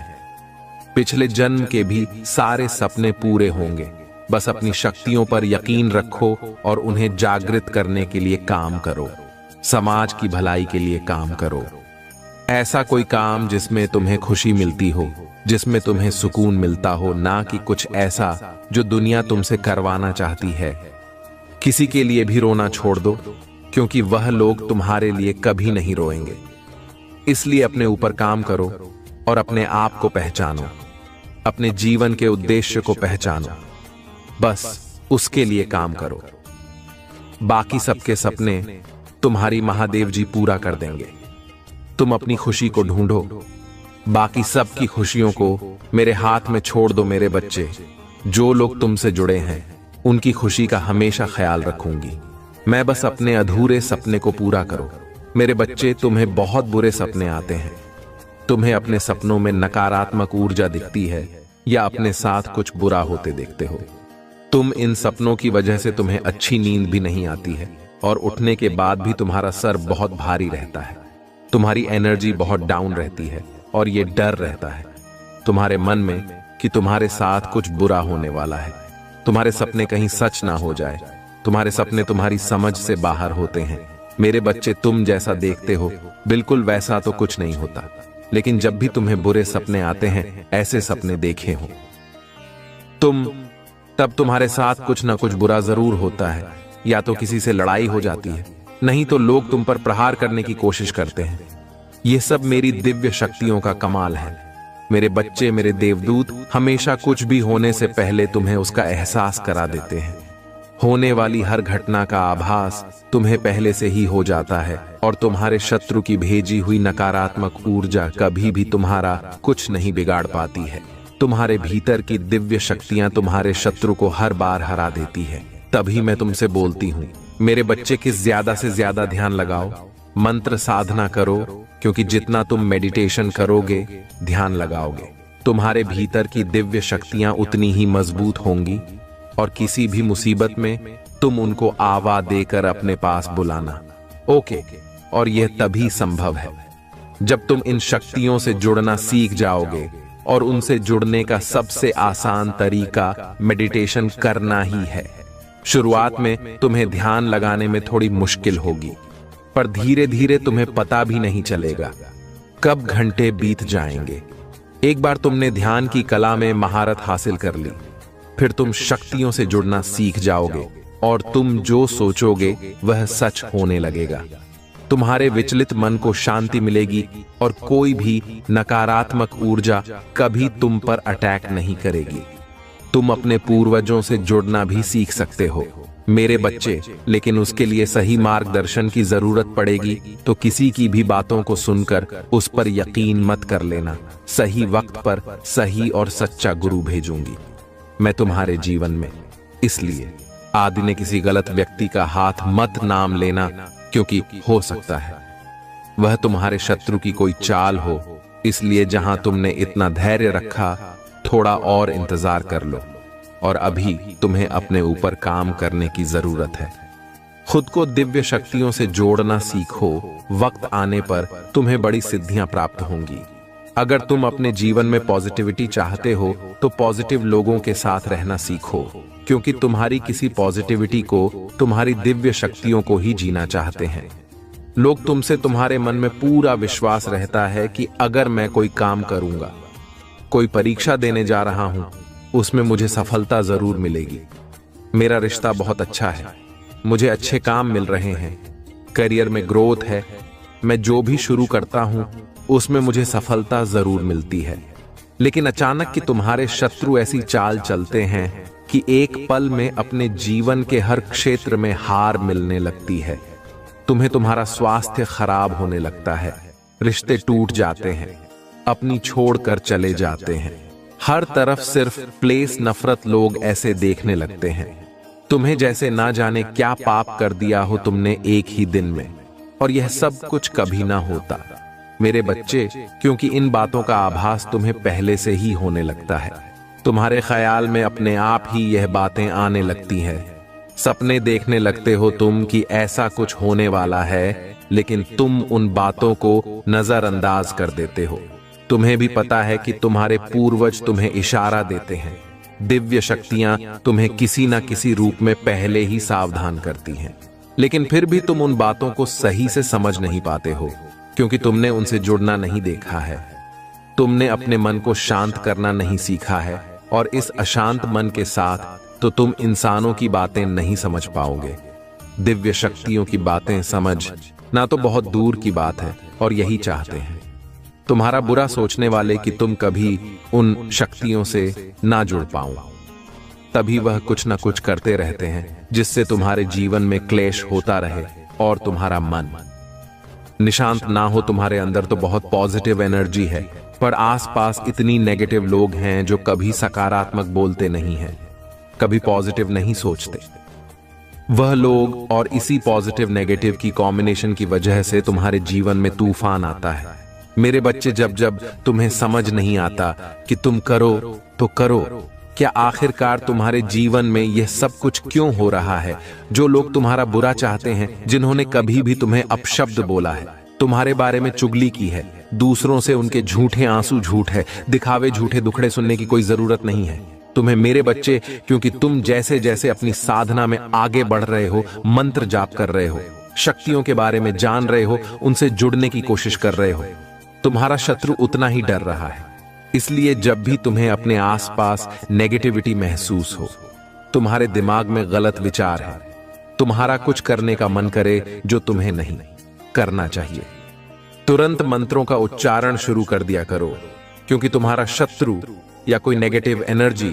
पिछले जन्म के भी सारे सपने पूरे होंगे। बस अपनी शक्तियों पर यकीन रखो और उन्हें जागृत करने के लिए काम करो। समाज की भलाई के लिए काम करो। ऐसा कोई काम जिसमें तुम्हें खुशी मिलती हो, जिसमें तुम्हें सुकून मिलता हो, ना कि कुछ ऐसा जो दुनिया तुमसे करवाना चाहती है। किसी के लिए भी रोना छोड़ दो, क्योंकि वह लोग तुम्हारे लिए कभी नहीं रोएंगे। इसलिए अपने ऊपर काम करो और अपने आप को पहचानो, अपने जीवन के उद्देश्य को पहचानो। बस उसके लिए काम करो। बाकी सबके सपने तुम्हारी महादेव जी पूरा कर देंगे। तुम अपनी खुशी को ढूंढो, बाकी सबकी खुशियों को मेरे हाथ में छोड़ दो मेरे बच्चे। जो लोग तुमसे जुड़े हैं उनकी खुशी का हमेशा ख्याल रखूंगी। मैं बस अपने अधूरे सपने को पूरा करो मेरे बच्चे। तुम्हें बहुत बुरे सपने आते हैं, तुम्हें अपने सपनों में नकारात्मक ऊर्जा दिखती है या अपने साथ कुछ बुरा होते देखते हो। तुम इन सपनों की वजह से तुम्हें अच्छी नींद भी नहीं आती है और उठने के बाद भी तुम्हारा सर बहुत भारी रहता है। तुम्हारी एनर्जी बहुत डाउन रहती है और ये डर रहता है तुम्हारे मन में कि तुम्हारे साथ कुछ बुरा होने वाला है। तुम्हारे सपने कहीं सच ना हो जाए। तुम्हारे सपने तुम्हारी समझ से बाहर होते हैं मेरे बच्चे। तुम जैसा देखते हो बिल्कुल वैसा तो कुछ नहीं होता, लेकिन जब भी तुम्हें बुरे सपने आते हैं, ऐसे सपने देखे हो तब तुम्हारे साथ कुछ ना कुछ बुरा जरूर होता है। या तो किसी से लड़ाई हो जाती है, नहीं तो लोग तुम पर प्रहार करने की कोशिश करते हैं। ये सब मेरी दिव्य शक्तियों का कमाल है मेरे बच्चे। मेरे देवदूत हमेशा कुछ भी होने से पहले तुम्हें उसका एहसास करा देते हैं। होने वाली हर घटना का आभास तुम्हें पहले से ही हो जाता है और तुम्हारे शत्रु की भेजी हुई नकारात्मक ऊर्जा कभी भी तुम्हारा कुछ नहीं बिगाड़ पाती है। तुम्हारे भीतर की दिव्य शक्तियां तुम्हारे शत्रु को हर बार हरा देती है। तभी मैं तुमसे बोलती हूँ मेरे बच्चे कि ज्यादा से ज्यादा ध्यान लगाओ, मंत्र साधना करो, क्योंकि जितना तुम मेडिटेशन करोगे, ध्यान लगाओगे, तुम्हारे भीतर की दिव्य शक्तियां उतनी ही मजबूत होंगी और किसी भी मुसीबत में तुम उनको आवा देकर अपने पास बुलाना। ओके, और यह तभी संभव है जब तुम इन शक्तियों से जुड़ना सीख जाओगे। और उनसे जुड़ने का सबसे आसान तरीका मेडिटेशन करना ही है। शुरुआत में तुम्हें ध्यान लगाने में थोड़ी मुश्किल होगी, पर धीरे धीरे तुम्हें पता भी नहीं चलेगा कब घंटे बीत जाएंगे। एक बार तुमने ध्यान की कला में महारत हासिल कर ली, फिर तुम शक्तियों से जुड़ना सीख जाओगे और तुम जो सोचोगे वह सच होने लगेगा। तुम्हारे विचलित मन को शांति मिलेगी और कोई भी नकारात्मक ऊर्जा कभी तुम पर अटैक नहीं करेगी। तुम अपने पूर्वजों से जुड़ना भी सीख सकते हो मेरे बच्चे, लेकिन उसके लिए सही मार्गदर्शन की जरूरत पड़ेगी। तो किसी की भी बातों को सुनकर उस पर यकीन मत कर लेना। सही वक्त पर सही और सच्चा गुरु भेजूंगी मैं तुम्हारे जीवन में। इसलिए आदि ने किसी गलत व्यक्ति का हाथ मत नाम लेना, क्योंकि हो सकता है वह तुम्हारे शत्रु की कोई चाल हो। इसलिए जहां तुमने इतना धैर्य रखा, थोड़ा और इंतजार कर लो और अभी तुम्हें अपने ऊपर काम करने की जरूरत है। खुद को दिव्य शक्तियों से जोड़ना सीखो। वक्त आने पर तुम्हें बड़ी सिद्धियां प्राप्त होंगी। अगर तुम अपने जीवन में पॉजिटिविटी चाहते हो तो पॉजिटिव लोगों के साथ रहना सीखो, क्योंकि तुम्हारी किसी पॉजिटिविटी को तुम्हारी दिव्य शक्तियों को ही जीना चाहते हैं। लोग तुमसे तुम्हारे मन में पूरा विश्वास रहता है कि अगर मैं कोई काम करूंगा, कोई परीक्षा देने जा रहा हूं, उसमें मुझे सफलता जरूर मिलेगी। मेरा रिश्ता बहुत अच्छा है, मुझे अच्छे काम मिल रहे हैं, करियर में ग्रोथ है, मैं जो भी शुरू करता हूं उसमें मुझे सफलता जरूर मिलती है। लेकिन अचानक कि तुम्हारे शत्रु ऐसी चाल चलते हैं कि एक पल में अपने जीवन के हर क्षेत्र में हार मिलने लगती है। तुम्हें तुम्हारा स्वास्थ्य खराब होने लगता है, रिश्ते टूट जाते हैं, अपनी छोड़कर चले जाते हैं। हर तरफ सिर्फ प्लेस नफरत लोग ऐसे देखने लगते हैं, तुम्हें जैसे ना जाने क्या पाप कर दिया हो तुमने एक ही दिन में, और यह सब कुछ कभी ना होता मेरे बच्चे, क्योंकि इन बातों का आभास तुम्हें पहले से ही होने लगता है। तुम्हारे ख्याल में अपने आप ही यह बातें आने लगती हैं। सपने देखने लगते हो तुम कि ऐसा कुछ होने वाला है, लेकिन तुम उन बातों को नजरअंदाज कर देते हो। तुम्हें भी पता है कि तुम्हारे पूर्वज तुम्हें इशारा देते हैं। दिव्य शक्तियां तुम्हें किसी ना किसी रूप में पहले ही सावधान करती हैं, लेकिन फिर भी तुम उन बातों को सही से समझ नहीं पाते हो, क्योंकि तुमने उनसे जुड़ना नहीं देखा है। तुमने अपने मन को शांत करना नहीं सीखा है, और इस अशांत मन के साथ तो तुम इंसानों की बातें नहीं समझ पाओगे। दिव्य शक्तियों की बातें समझ ना तो बहुत दूर की बात है, और यही चाहते हैं तुम्हारा बुरा सोचने वाले कि तुम कभी उन शक्तियों से ना जुड़ पाओ। तभी वह कुछ ना कुछ करते रहते हैं जिससे तुम्हारे जीवन में क्लेश होता रहे और तुम्हारा मन निशांत ना हो। तुम्हारे अंदर तो बहुत पॉजिटिव एनर्जी है, पर आसपास इतनी नेगेटिव लोग हैं जो कभी सकारात्मक बोलते नहीं हैं, कभी पॉजिटिव नहीं सोचते। वह लोग और इसी पॉजिटिव नेगेटिव की कॉम्बिनेशन की वजह से तुम्हारे जीवन में तूफान आता है। मेरे बच्चे, जब जब तुम्हें समझ नहीं आता कि तुम करो तो करो, क्या आखिरकार तुम्हारे जीवन में यह सब कुछ क्यों हो रहा है? जो लोग तुम्हारा बुरा चाहते हैं, जिन्होंने कभी भी तुम्हें अपशब्द बोला है, तुम्हारे बारे में चुगली की है, दूसरों से उनके झूठे आंसू झूठ है, दिखावे झूठे दुखड़े सुनने की कोई जरूरत नहीं है तुम्हें मेरे बच्चे, क्योंकि तुम जैसे जैसे अपनी साधना में आगे बढ़ रहे हो, मंत्र जाप कर रहे हो, शक्तियों के बारे में जान रहे हो, उनसे जुड़ने की कोशिश कर रहे हो, तुम्हारा शत्रु उतना ही डर रहा है। इसलिए जब भी तुम्हें अपने आसपास नेगेटिविटी महसूस हो, तुम्हारे दिमाग में गलत विचार है, तुम्हारा कुछ करने का मन करे जो तुम्हें नहीं करना चाहिए, तुरंत मंत्रों का उच्चारण शुरू कर दिया करो, क्योंकि तुम्हारा शत्रु या कोई नेगेटिव एनर्जी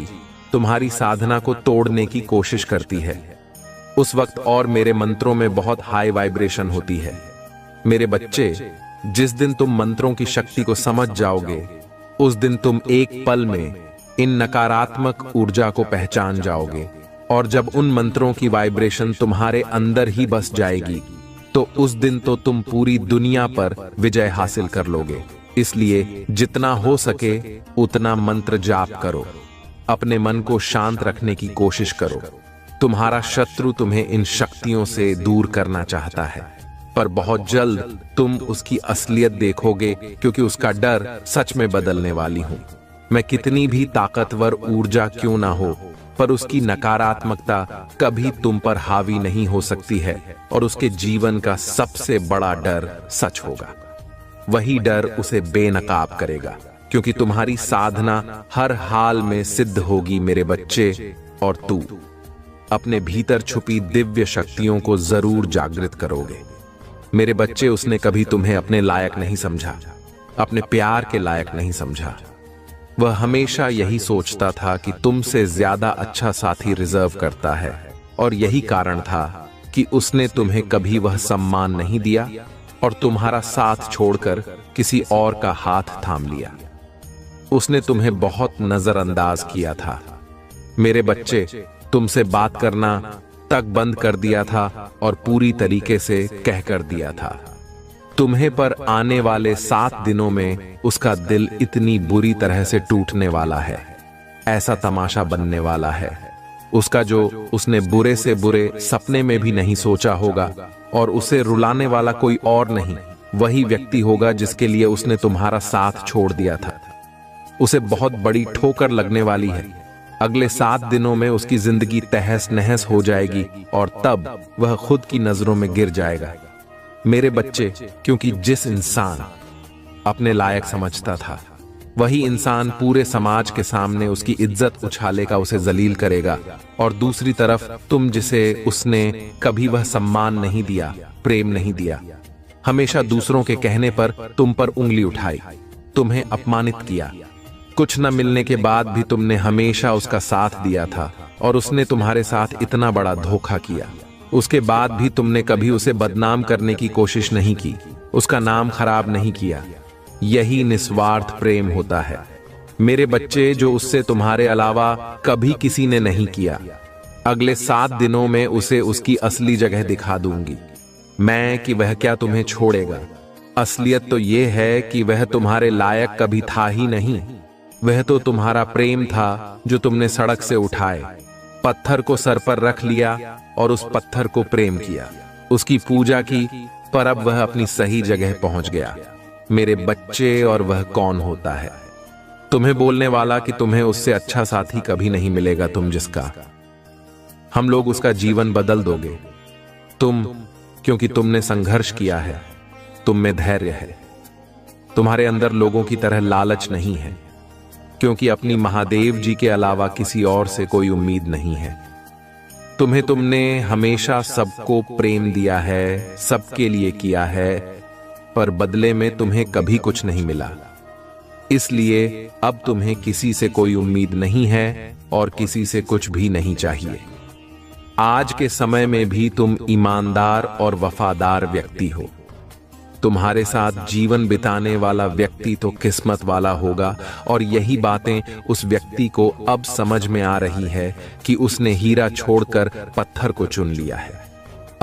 तुम्हारी साधना को तोड़ने की कोशिश करती है। उस वक्त और मेरे मंत्रों में बहुत हाई वाइब्रेशन होती है। मेरे बच्चे, जिस दिन तुम मंत्रों की शक्ति को समझ जाओगे, उस दिन तुम एक पल में इन नकारात्मक ऊर्जा को पहचान जाओगे, और जब उन मंत्रों की वाइब्रेशन तुम्हारे अंदर ही बस जाएगी, तो उस दिन तो तुम पूरी दुनिया पर विजय हासिल कर लोगे। इसलिए जितना हो सके उतना मंत्र जाप करो, अपने मन को शांत रखने की कोशिश करो। तुम्हारा शत्रु तुम्हें इन शक्तियों से दूर करना चाहता है, पर बहुत जल्द तुम उसकी असलियत देखोगे, क्योंकि उसका डर सच में बदलने वाली हूं मैं। कितनी भी ताकतवर ऊर्जा क्यों ना हो, पर उसकी नकारात्मकता कभी तुम पर हावी नहीं हो सकती है, और उसके जीवन का सबसे बड़ा डर सच होगा। वही डर उसे बेनकाब करेगा, क्योंकि तुम्हारी साधना हर हाल में सिद्ध होगी मेरे बच्चे, और तू अपने भीतर छुपी दिव्य शक्तियों को जरूर जागृत करोगे मेरे बच्चे। उसने कभी तुम्हें अपने लायक नहीं समझा, अपने प्यार के लायक नहीं समझा। वह हमेशा यही सोचता था कि तुमसे ज्यादा अच्छा साथी रिजर्व करता है, और यही कारण था कि उसने तुम्हें कभी वह सम्मान नहीं दिया और तुम्हारा साथ छोड़कर किसी और का हाथ थाम लिया। उसने तुम्हें बहुत नजरअंदाज किया था मेरे बच्चे। तुमसे बात करना तक बंद कर दिया था और पूरी तरीके से कह कर दिया था। तुम्हें पर आने वाले 7 दिनों में उसका दिल इतनी बुरी तरह से टूटने वाला है, ऐसा तमाशा बनने वाला है उसका जो उसने बुरे से बुरे सपने में भी नहीं सोचा होगा, और उसे रुलाने वाला कोई और नहीं, वही व्यक्ति होगा जिसके लिए उसने तुम्हारा साथ छोड़ दिया था। उसे बहुत बड़ी ठोकर लगने वाली है। अगले 7 दिनों में उसकी जिंदगी तहस नहस हो जाएगी और तब वह खुद की नजरों में गिर जाएगा। मेरे बच्चे, क्योंकि जिस इंसान अपने लायक समझता था, वही इंसान पूरे समाज के सामने उसकी इज्जत उछालेगा, उसे जलील करेगा, और दूसरी तरफ तुम जिसे उसने कभी वह सम्मान नहीं दिया, प्रेम नहीं दिया, हमेशा दूसरों के कहने पर तुम पर उंगली उठाई, तुम्हें अपमानित किया, कुछ न मिलने के बाद भी तुमने हमेशा उसका साथ दिया था, और उसने तुम्हारे साथ इतना बड़ा धोखा किया, उसके बाद भी तुमने कभी उसे बदनाम करने की कोशिश नहीं की, उसका नाम खराब नहीं किया। यही निस्वार्थ प्रेम होता है मेरे बच्चे, जो उससे तुम्हारे अलावा कभी किसी ने नहीं किया। अगले 7 दिनों में उसे उसकी असली जगह दिखा दूंगी मैं, कि वह क्या तुम्हें छोड़ेगा। असलियत तो यह है कि वह तुम्हारे लायक कभी था ही नहीं। वह तो तुम्हारा प्रेम था जो तुमने सड़क से उठाए, पत्थर को सर पर रख लिया और उस पत्थर को प्रेम किया, उसकी पूजा की, पर अब वह अपनी सही जगह पहुंच गया मेरे बच्चे। और वह कौन होता है? तुम्हें बोलने वाला कि तुम्हें उससे अच्छा साथी कभी नहीं मिलेगा, तुम जिसका हम लोग उसका जीवन बदल दोगे। तुम, क्योंकि तुमने संघर्ष किया है, तुम में धैर्य है, तुम्हारे अंदर लोगों की तरह लालच नहीं है, क्योंकि अपनी महादेव जी के अलावा किसी और से कोई उम्मीद नहीं है। तुमने हमेशा सबको प्रेम दिया है, सबके लिए किया है, पर बदले में तुम्हें कभी कुछ नहीं मिला। इसलिए अब तुम्हें किसी से कोई उम्मीद नहीं है और किसी से कुछ भी नहीं चाहिए। आज के समय में भी तुम ईमानदार और वफादार व्यक्ति हो। तुम्हारे साथ जीवन बिताने वाला व्यक्ति तो किस्मत वाला होगा, और यही बातें उस व्यक्ति को अब समझ में आ रही है कि उसने हीरा छोड़कर पत्थर को चुन लिया है।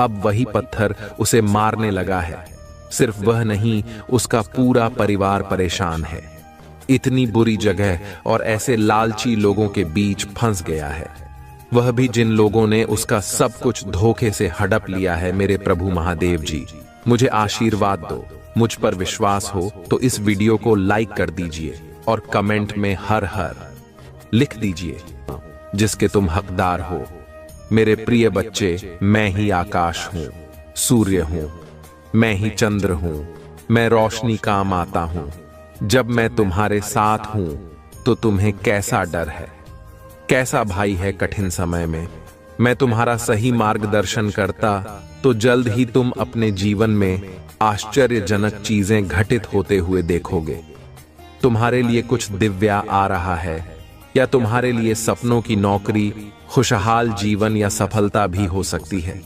अब वही पत्थर उसे मारने लगा है। सिर्फ वह नहीं, उसका पूरा परिवार परेशान है। इतनी बुरी जगह और ऐसे लालची लोगों के बीच फंस गया है, वह भी जिन लोगों ने उसका सब कुछ धोखे से हड़प लिया है। मेरे प्रभु महादेव जी, मुझे आशीर्वाद दो। मुझ पर विश्वास हो तो इस वीडियो को लाइक कर दीजिए और कमेंट में हर हर लिख दीजिए, जिसके तुम हकदार हो। मेरे प्रिय बच्चे, मैं ही आकाश हूं, सूर्य हूं, मैं ही चंद्र हूं, मैं रोशनी काम आता हूं। जब मैं तुम्हारे साथ हूं तो तुम्हें कैसा डर है, कैसा भाई है कठिन समय में। मैं तुम्हारा सही मार्गदर्शन करता तो जल्द ही तुम अपने जीवन में आश्चर्यजनक चीजें घटित होते हुए देखोगे। तुम्हारे लिए कुछ दिव्या आ रहा है, या तुम्हारे लिए सपनों की नौकरी, खुशहाल जीवन या सफलता भी हो सकती है।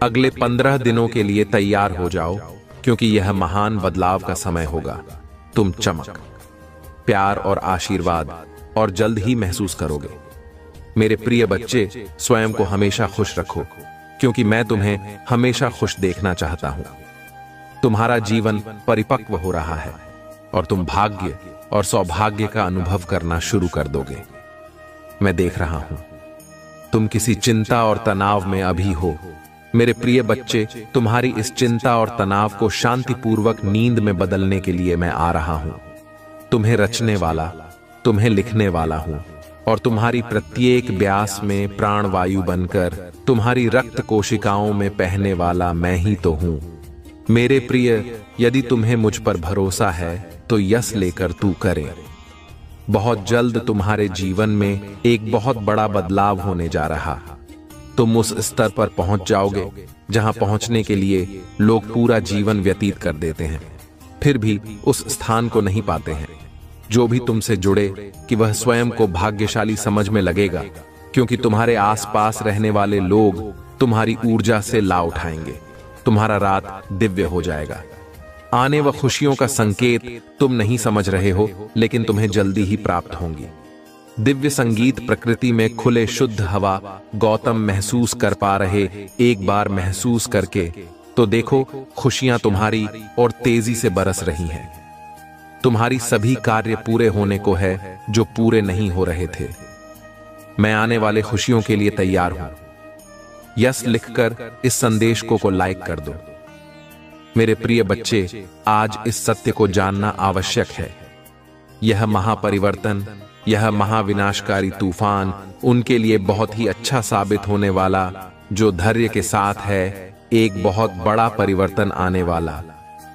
अगले 15 दिनों के लिए तैयार हो जाओ, क्योंकि यह महान बदलाव का समय होगा। तुम चमक, प्यार और आशीर्वाद और जल्द ही महसूस करोगे। मेरे प्रिय बच्चे, स्वयं को हमेशा खुश रखो, क्योंकि मैं तुम्हें हमेशा खुश देखना चाहता हूं। तुम्हारा जीवन परिपक्व हो रहा है और तुम भाग्य और सौभाग्य का अनुभव करना शुरू कर दोगे। मैं देख रहा हूं तुम किसी चिंता और तनाव में अभी हो। मेरे प्रिय बच्चे, तुम्हारी इस चिंता और तनाव को शांतिपूर्वक नींद में बदलने के लिए मैं आ रहा हूं। तुम्हें रचने वाला, तुम्हें लिखने वाला हूं, और तुम्हारी प्रत्येक व्यास में प्राणवायु बनकर तुम्हारी रक्त कोशिकाओं में बहने वाला मैं ही तो हूं। मेरे प्रिय, यदि तुम्हें मुझ पर भरोसा है तो यस लेकर तू करे। बहुत जल्द तुम्हारे जीवन में एक बहुत बड़ा बदलाव होने जा रहा। तुम उस स्तर पर पहुंच जाओगे जहां पहुंचने के लिए लोग पूरा जीवन व्यतीत कर देते हैं, फिर भी उस स्थान को नहीं पाते हैं। जो भी तुमसे जुड़े कि वह स्वयं को भाग्यशाली समझ में लगेगा, क्योंकि तुम्हारे आसपास रहने वाले लोग तुम्हारी ऊर्जा से ला उठाएंगे। तुम्हारा रात दिव्य हो जाएगा। आने व खुशियों का संकेत तुम नहीं समझ रहे हो, लेकिन तुम्हें जल्दी ही प्राप्त होंगी। दिव्य संगीत प्रकृति में खुले शुद्ध हवा गौतम महसूस कर पा रहे। एक बार महसूस करके तो देखो, खुशियां तुम्हारी और तेजी से बरस रही हैं। तुम्हारी सभी कार्य पूरे होने को है जो पूरे नहीं हो रहे थे। मैं आने वाले खुशियों के लिए तैयार हूं। यस लिखकर इस संदेश को लाइक कर दो। मेरे प्रिय बच्चे, आज इस सत्य को जानना आवश्यक है। यह महापरिवर्तन, यह महाविनाशकारी तूफान उनके लिए बहुत ही अच्छा साबित होने वाला जो धैर्य के साथ है, एक बहुत बड़ा परिवर्तन आने वाला।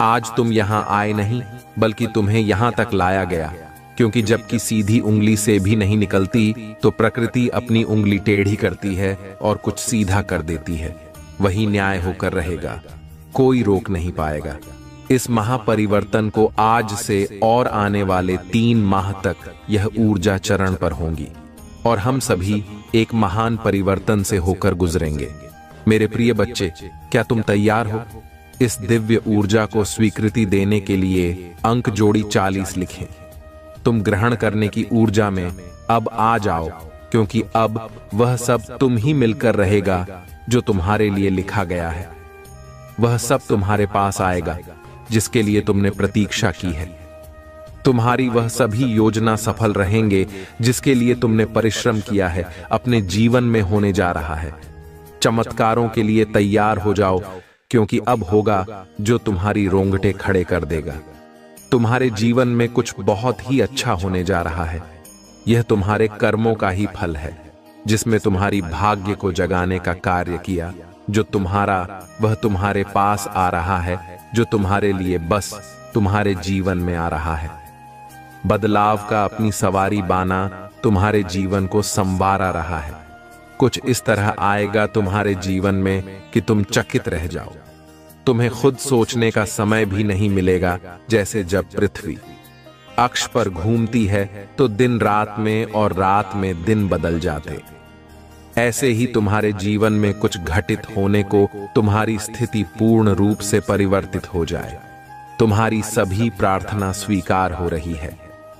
आज तुम यहां आए नहीं, बल्कि तुम्हें यहां तक लाया गया, क्योंकि जबकि सीधी उंगली से भी नहीं निकलती तो प्रकृति अपनी उंगली टेढ़ी करती है और कुछ सीधा कर देती है। वही न्याय होकर रहेगा, कोई रोक नहीं पाएगा। इस महापरिवर्तन को आज से और आने वाले 3 माह तक यह ऊर्जा चरण पर होंगी और हम सभी एक महान परिवर्तन से होकर गुजरेंगे। मेरे प्रिय बच्चे, क्या तुम तैयार हो? इस दिव्य ऊर्जा को स्वीकृति देने के लिए अंक जोड़ी 40 लिखें। तुम ग्रहण करने की ऊर्जा में अब आ जाओ, क्योंकि अब वह सब तुम ही मिलकर रहेगा जो तुम्हारे लिए लिखा गया है। वह सब तुम्हारे पास आएगा जिसके लिए तुमने प्रतीक्षा की है। तुम्हारी वह सभी योजना सफल रहेंगे जिसके लिए तुमने परिश्रम किया है, अपने जीवन में होने जा रहा है। चमत्कारों के लिए तैयार हो जाओ, क्योंकि अब होगा जो तुम्हारी रोंगटे खड़े कर देगा। तुम्हारे जीवन में कुछ बहुत ही अच्छा होने जा रहा है। यह तुम्हारे कर्मों का ही फल है, जिसमें तुम्हारी भाग्य को जगाने का कार्य किया। जो तुम्हारा वह तुम्हारे पास आ रहा है, जो तुम्हारे लिए बस तुम्हारे जीवन में आ रहा है। बदलाव का अपनी सवारी बाना तुम्हारे जीवन को संवारा रहा है। कुछ इस तरह आएगा तुम्हारे जीवन में कि तुम चकित रह जाओ। तुम्हें खुद सोचने का समय भी नहीं मिलेगा। जैसे जब पृथ्वी अक्ष पर घूमती है तो दिन रात में और रात में दिन बदल जाते, ऐसे ही तुम्हारे जीवन में कुछ घटित होने को तुम्हारी स्थिति पूर्ण रूप से परिवर्तित हो जाए। तुम्हारी सभी प्रार्थना स्वीकार हो रही है।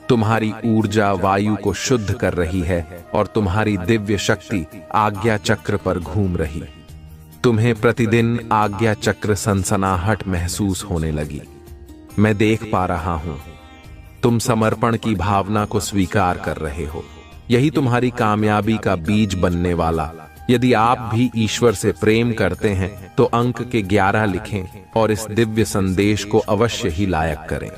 तुम्हारी ऊर्जा वायु को शुद्ध कर रही है और तुम्हारी दिव्य शक्ति आज्ञा चक्र पर घूम रही। तुम्हें प्रतिदिन आज्ञा चक्र सनसनाहट महसूस होने लगी। मैं देख पा रहा हूं, तुम समर्पण की भावना को स्वीकार कर रहे हो। यही तुम्हारी कामयाबी का बीज बनने वाला। यदि आप भी ईश्वर से प्रेम करते हैं तो अंक के 11 लिखें और इस दिव्य संदेश को अवश्य ही लायक करें।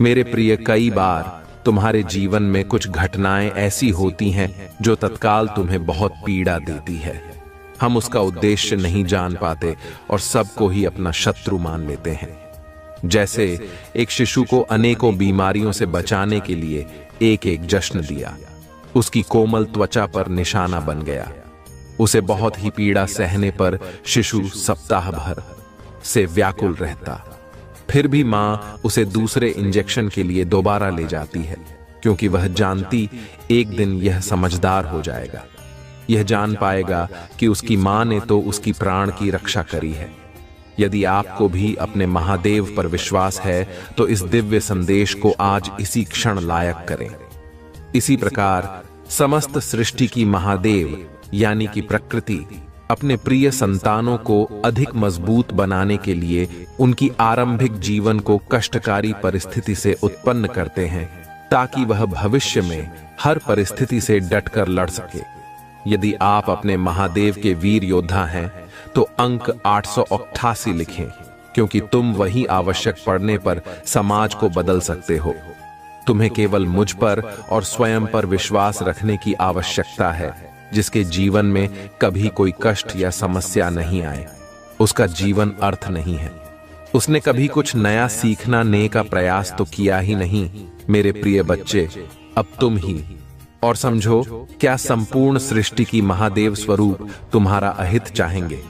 मेरे प्रिय, कई बार तुम्हारे जीवन में कुछ घटनाएं ऐसी होती हैं जो तत्काल तुम्हें बहुत पीड़ा देती है। हम उसका उद्देश्य नहीं जान पाते और सबको ही अपना शत्रु मान लेते हैं। जैसे एक शिशु को अनेकों बीमारियों से बचाने के लिए एक एक जश्न दिया। उसकी कोमल त्वचा पर निशाना बन गया। उसे बहुत ही पीड़ा सहने पर शिशु सप्ताह भर से व्याकुल रहता। फिर भी मां उसे दूसरे इंजेक्शन के लिए दोबारा ले जाती है, क्योंकि वह जानती एक दिन यह समझदार हो जाएगा। यह जान पाएगा कि उसकी मां ने तो उसकी प्राण की रक्षा करी है। यदि आपको भी अपने महादेव पर विश्वास है तो इस दिव्य संदेश को आज इसी क्षण लायक करें। इसी प्रकार समस्त सृष्टि की महादेव यानी कि प्रकृति अपने प्रिय संतानों को अधिक मजबूत बनाने के लिए उनकी आरंभिक जीवन को कष्टकारी परिस्थिति से उत्पन्न करते हैं, ताकि वह भविष्य में हर परिस्थिति से डटकर लड़ सके। यदि आप अपने महादेव के वीर योद्धा हैं तो अंक 888 लिखें, क्योंकि तुम वही आवश्यक पड़ने पर समाज को बदल सकते हो। तुम्हें केवल मुझ पर और स्वयं पर विश्वास रखने की आवश्यकता है, जिसके जीवन में कभी कोई कष्ट या समस्या नहीं आए। उसका जीवन अर्थ नहीं है। उसने कभी कुछ नया सीखना ने का प्रयास तो किया ही नहीं। मेरे प्रिय बच्चे, अब तुम ही और समझो क्या संपूर्ण सृष्टि की महादेव स्वरूप तुम्हारा अहित चाहेंगे।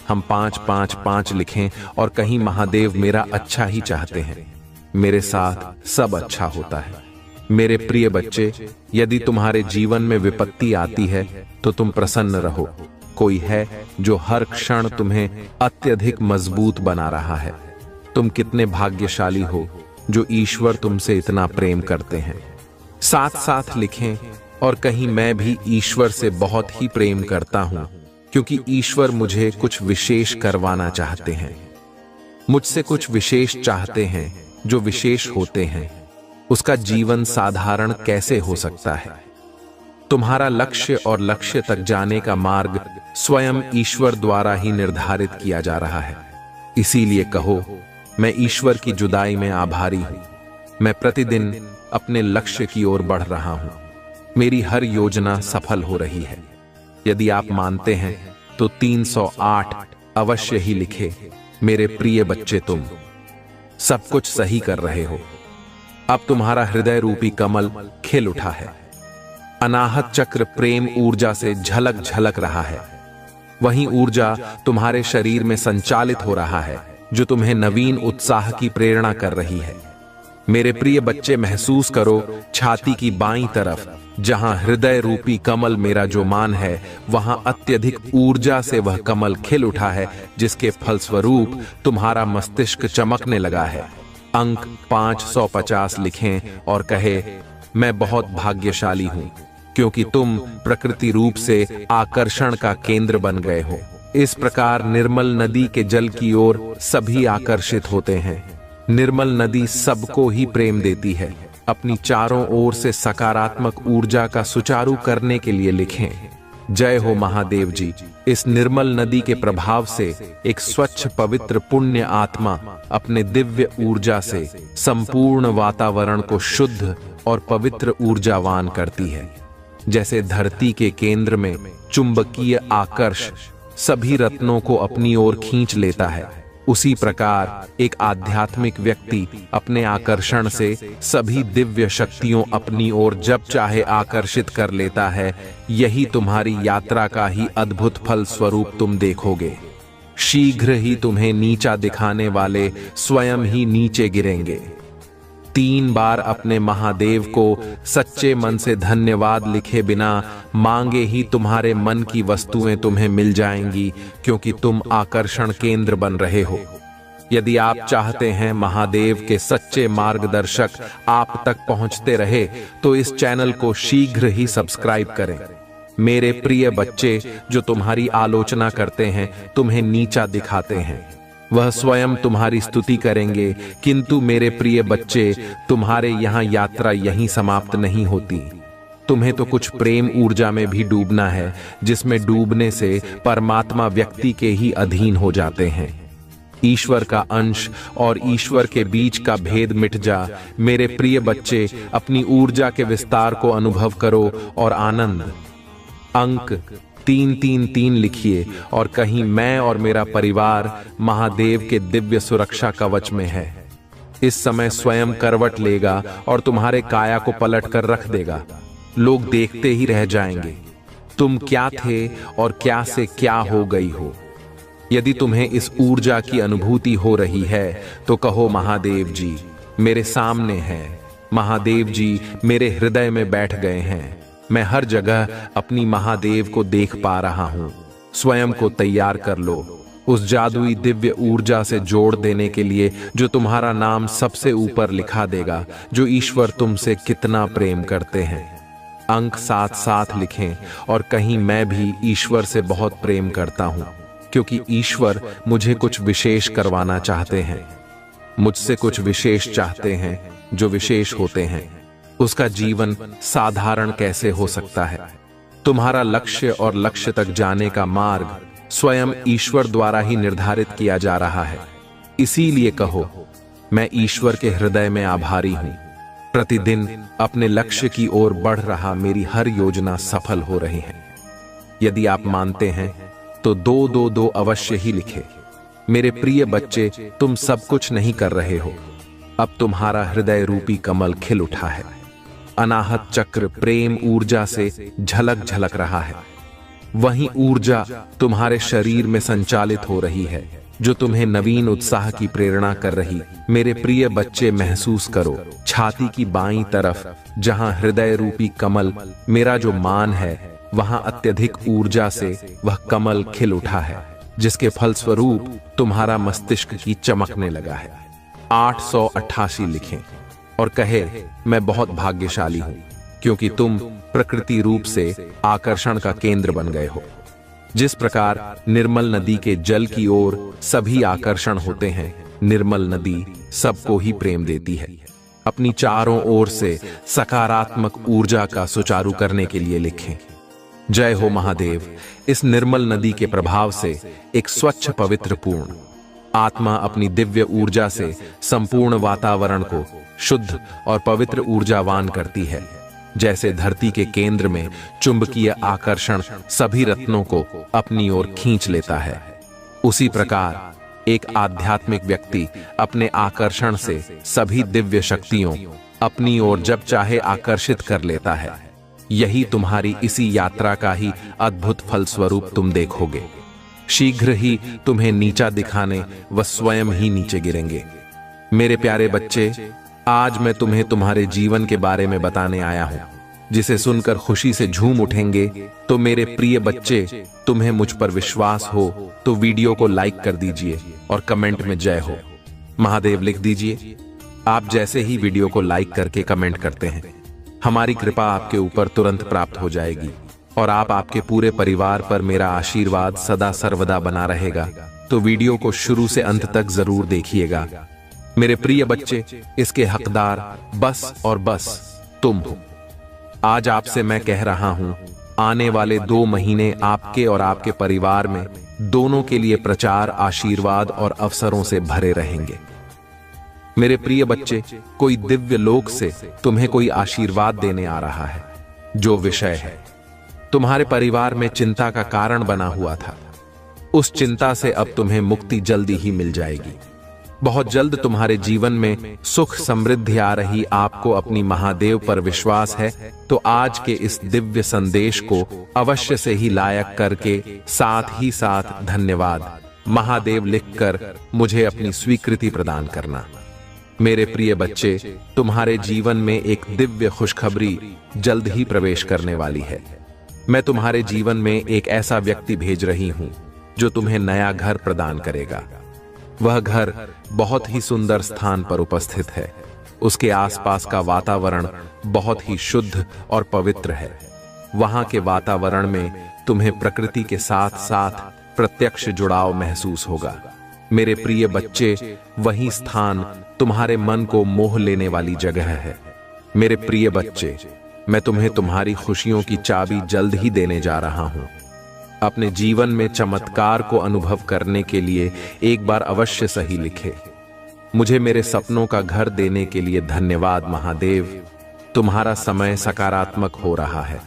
हम 555 लिखें और कहीं महादेव मेरा अच्छा ही चाहते हैं। मेरे साथ सब अच्छा होता है। मेरे प्रिय बच्चे, यदि तुम्हारे जीवन में विपत्ति आती है तो तुम प्रसन्न रहो। कोई है जो हर क्षण तुम्हें अत्यधिक मजबूत बना रहा है। तुम कितने भाग्यशाली हो जो ईश्वर तुमसे इतना प्रेम करते हैं। साथ साथ लिखें और कहीं मैं भी ईश्वर से बहुत ही प्रेम करता हूं, क्योंकि ईश्वर मुझे कुछ विशेष करवाना चाहते हैं। मुझसे कुछ विशेष चाहते हैं जो विशेष होते हैं। उसका जीवन साधारण कैसे हो सकता है? तुम्हारा लक्ष्य और लक्ष्य तक जाने का मार्ग स्वयं ईश्वर द्वारा ही निर्धारित किया जा रहा है। इसीलिए कहो, मैं ईश्वर की जुदाई में आभारी हूं। मैं प्रतिदिन अपने लक्ष्य की ओर बढ़ रहा हूं। मेरी हर योजना सफल हो रही है। यदि आप मानते हैं तो 308 अवश्य ही लिखे। मेरे प्रिय बच्चे, तुम सब कुछ सही कर रहे हो। अब तुम्हारा हृदय रूपी कमल खिल उठा है। अनाहत चक्र प्रेम ऊर्जा से झलक झलक रहा है। वही ऊर्जा तुम्हारे शरीर में संचालित हो रहा है जो तुम्हें नवीन उत्साह की प्रेरणा कर रही है। मेरे प्रिय बच्चे, महसूस करो छाती की बाईं तरफ, जहां हृदय रूपी कमल मेरा जो मान है, वहां अत्यधिक ऊर्जा से वह कमल खिल उठा है, जिसके फलस्वरूप तुम्हारा मस्तिष्क चमकने लगा है। अंक 550 लिखें और कहे, मैं बहुत भाग्यशाली हूं क्योंकि तुम प्रकृति रूप से आकर्षण का केंद्र बन गए हो। इस प्रकार निर्मल नदी के जल की ओर सभी आकर्षित होते हैं। निर्मल नदी सबको ही प्रेम देती है। अपनी चारों ओर से सकारात्मक ऊर्जा का सुचारू करने के लिए लिखें, जय हो महादेव जी। इस निर्मल नदी के प्रभाव से एक स्वच्छ पवित्र पुण्य आत्मा अपने दिव्य ऊर्जा से संपूर्ण वातावरण को शुद्ध और पवित्र ऊर्जावान करती है। जैसे धरती के केंद्र में चुंबकीय आकर्ष सभी रत्नों को अपनी ओर खींच लेता है, उसी प्रकार एक आध्यात्मिक व्यक्ति अपने आकर्षण से सभी दिव्य शक्तियों अपनी ओर जब चाहे आकर्षित कर लेता है। यही तुम्हारी यात्रा का ही अद्भुत फल स्वरूप तुम देखोगे। शीघ्र ही तुम्हें नीचा दिखाने वाले स्वयं ही नीचे गिरेंगे। 3 बार अपने महादेव को सच्चे मन से धन्यवाद लिखे बिना मांगे ही तुम्हारे मन की वस्तुएं तुम्हें मिल जाएंगी, क्योंकि तुम आकर्षण केंद्र बन रहे हो। यदि आप चाहते हैं महादेव के सच्चे मार्गदर्शक आप तक पहुंचते रहे, तो इस चैनल को शीघ्र ही सब्सक्राइब करें। मेरे प्रिय बच्चे, जो तुम्हारी आलोचना करते हैं, तुम्हें नीचा दिखाते हैं, वह स्वयं तुम्हारी स्तुति करेंगे। किंतु मेरे प्रिय बच्चे, तुम्हारे यहाँ यात्रा यहीं समाप्त नहीं होती। तुम्हें तो कुछ प्रेम ऊर्जा में भी डूबना है, जिसमें डूबने से परमात्मा व्यक्ति के ही अधीन हो जाते हैं। ईश्वर का अंश और ईश्वर के बीच का भेद मिट जा। मेरे प्रिय बच्चे, अपनी ऊर्जा के विस्तार को अनुभव करो और आनंद। अंक 333 लिखिए और कहीं मैं और मेरा परिवार महादेव के दिव्य सुरक्षा कवच में है। इस समय स्वयं करवट लेगा और तुम्हारे काया को पलट कर रख देगा। लोग देखते ही रह जाएंगे तुम क्या थे और क्या से क्या हो गई हो। यदि तुम्हें इस ऊर्जा की अनुभूति हो रही है तो कहो, महादेव जी मेरे सामने है। महादेव जी मेरे हृदय में बैठ गए हैं। मैं हर जगह अपनी महादेव को देख पा रहा हूं। स्वयं को तैयार कर लो उस जादुई दिव्य ऊर्जा से जोड़ देने के लिए, जो तुम्हारा नाम सबसे ऊपर लिखा देगा, जो ईश्वर तुमसे कितना प्रेम करते हैं। अंक 7 लिखें और कहीं मैं भी ईश्वर से बहुत प्रेम करता हूं, क्योंकि ईश्वर मुझे कुछ विशेष करवाना चाहते हैं। मुझसे कुछ विशेष चाहते हैं, जो विशेष होते हैं। उसका जीवन साधारण कैसे हो सकता है। तुम्हारा लक्ष्य और लक्ष्य तक जाने का मार्ग स्वयं ईश्वर द्वारा ही निर्धारित किया जा रहा है। इसीलिए कहो, मैं ईश्वर के हृदय में आभारी हूं। प्रतिदिन अपने लक्ष्य की ओर बढ़ रहा मेरी हर योजना सफल हो रही है। यदि आप मानते हैं तो 222 अवश्य ही लिखे। मेरे प्रिय बच्चे, तुम सब कुछ नहीं कर रहे हो। अब तुम्हारा हृदय रूपी कमल खिल उठा है। अनाहत चक्र प्रेम ऊर्जा से झलक झलक रहा है। वही ऊर्जा तुम्हारे शरीर में संचालित हो रही है, जो तुम्हें नवीन उत्साह की प्रेरणा कर रही। मेरे प्रिय बच्चे, महसूस करो छाती की बाईं तरफ, जहां हृदय रूपी कमल मेरा जो मान है, वहां अत्यधिक ऊर्जा से वह कमल खिल उठा है, जिसके फलस्वरूप तुम्हारा मस्तिष्क की चमकने लगा है। 888 लिखें और कहे, मैं बहुत भाग्यशाली हूं क्योंकि तुम प्रकृति रूप से आकर्षण का केंद्र बन गए हो। जिस प्रकार निर्मल नदी के जल की ओर सभी आकर्षण होते हैं, निर्मल नदी सबको ही प्रेम देती है। अपनी चारों ओर से सकारात्मक ऊर्जा का सुचारू करने के लिए लिखें। जय हो महादेव। इस निर्मल नदी के प्रभाव से एक स्वच्छ पवित्र पूर्ण आत्मा अपनी दिव्य ऊर्जा से संपूर्ण वातावरण को शुद्ध और पवित्र ऊर्जावान करती है। जैसे धरती के केंद्र में चुंबकीय आकर्षण सभी रत्नों को अपनी ओर खींच लेता है, उसी प्रकार एक आध्यात्मिक व्यक्ति अपने आकर्षण से सभी दिव्य शक्तियों अपनी ओर जब चाहे आकर्षित कर लेता है। यही तुम्हारी इसी यात्रा का ही अद्भुत फलस्वरूप तुम देखोगे। शीघ्र ही तुम्हें नीचा दिखाने व स्वयं ही नीचे गिरेंगे। मेरे प्यारे बच्चे, आज मैं तुम्हें तुम्हारे जीवन के बारे में बताने आया हूं, जिसे सुनकर खुशी से झूम उठेंगे। तो मेरे प्रिय बच्चे, तुम्हें मुझ पर विश्वास हो तो वीडियो को लाइक कर दीजिए और कमेंट में जय हो महादेव लिख दीजिए। आप जैसे ही वीडियो को लाइक करके कमेंट करते हैं, हमारी कृपा आपके ऊपर तुरंत प्राप्त हो जाएगी और आपके पूरे परिवार पर मेरा आशीर्वाद सदा सर्वदा बना रहेगा। तो वीडियो को शुरू से अंत तक जरूर देखिएगा। मेरे प्रिय बच्चे, इसके हकदार बस और बस तुम हो। आज आपसे मैं कह रहा हूं, आने वाले 2 महीने आपके और आपके परिवार में दोनों के लिए प्रचार, आशीर्वाद और अवसरों से भरे रहेंगे। मेरे प्रिय बच्चे, कोई दिव्य लोक से तुम्हें कोई आशीर्वाद देने आ रहा है। जो विषय है तुम्हारे परिवार में चिंता का कारण बना हुआ था, उस चिंता से अब तुम्हें मुक्ति जल्दी ही मिल जाएगी। बहुत जल्द तुम्हारे जीवन में सुख समृद्धि आ रही। आपको अपनी महादेव पर विश्वास है तो आज के इस दिव्य संदेश को अवश्य से ही लायक करके साथ ही साथ धन्यवाद महादेव लिखकर मुझे अपनी स्वीकृति प्रदान करना। मेरे प्रिय बच्चे, तुम्हारे जीवन में एक दिव्य खुशखबरी जल्द ही प्रवेश करने वाली है। मैं तुम्हारे जीवन में एक ऐसा व्यक्ति भेज रही हूं जो तुम्हें नया घर प्रदान करेगा। वह घर बहुत ही सुंदर स्थान पर उपस्थित है। उसके आसपास का वातावरण बहुत ही शुद्ध और पवित्र है। वहां के वातावरण में तुम्हें प्रकृति के साथ साथ प्रत्यक्ष जुड़ाव महसूस होगा। मेरे प्रिय बच्चे, वही स्थान तुम्हारे मन को मोह लेने वाली जगह है। मेरे प्रिय बच्चे, मैं तुम्हें तुम्हारी खुशियों की चाबी जल्द ही देने जा रहा हूं। अपने जीवन में चमत्कार को अनुभव करने के लिए एक बार अवश्य सही लिखे। मुझे मेरे सपनों का घर देने के लिए धन्यवाद महादेव। तुम्हारा समय सकारात्मक हो रहा है।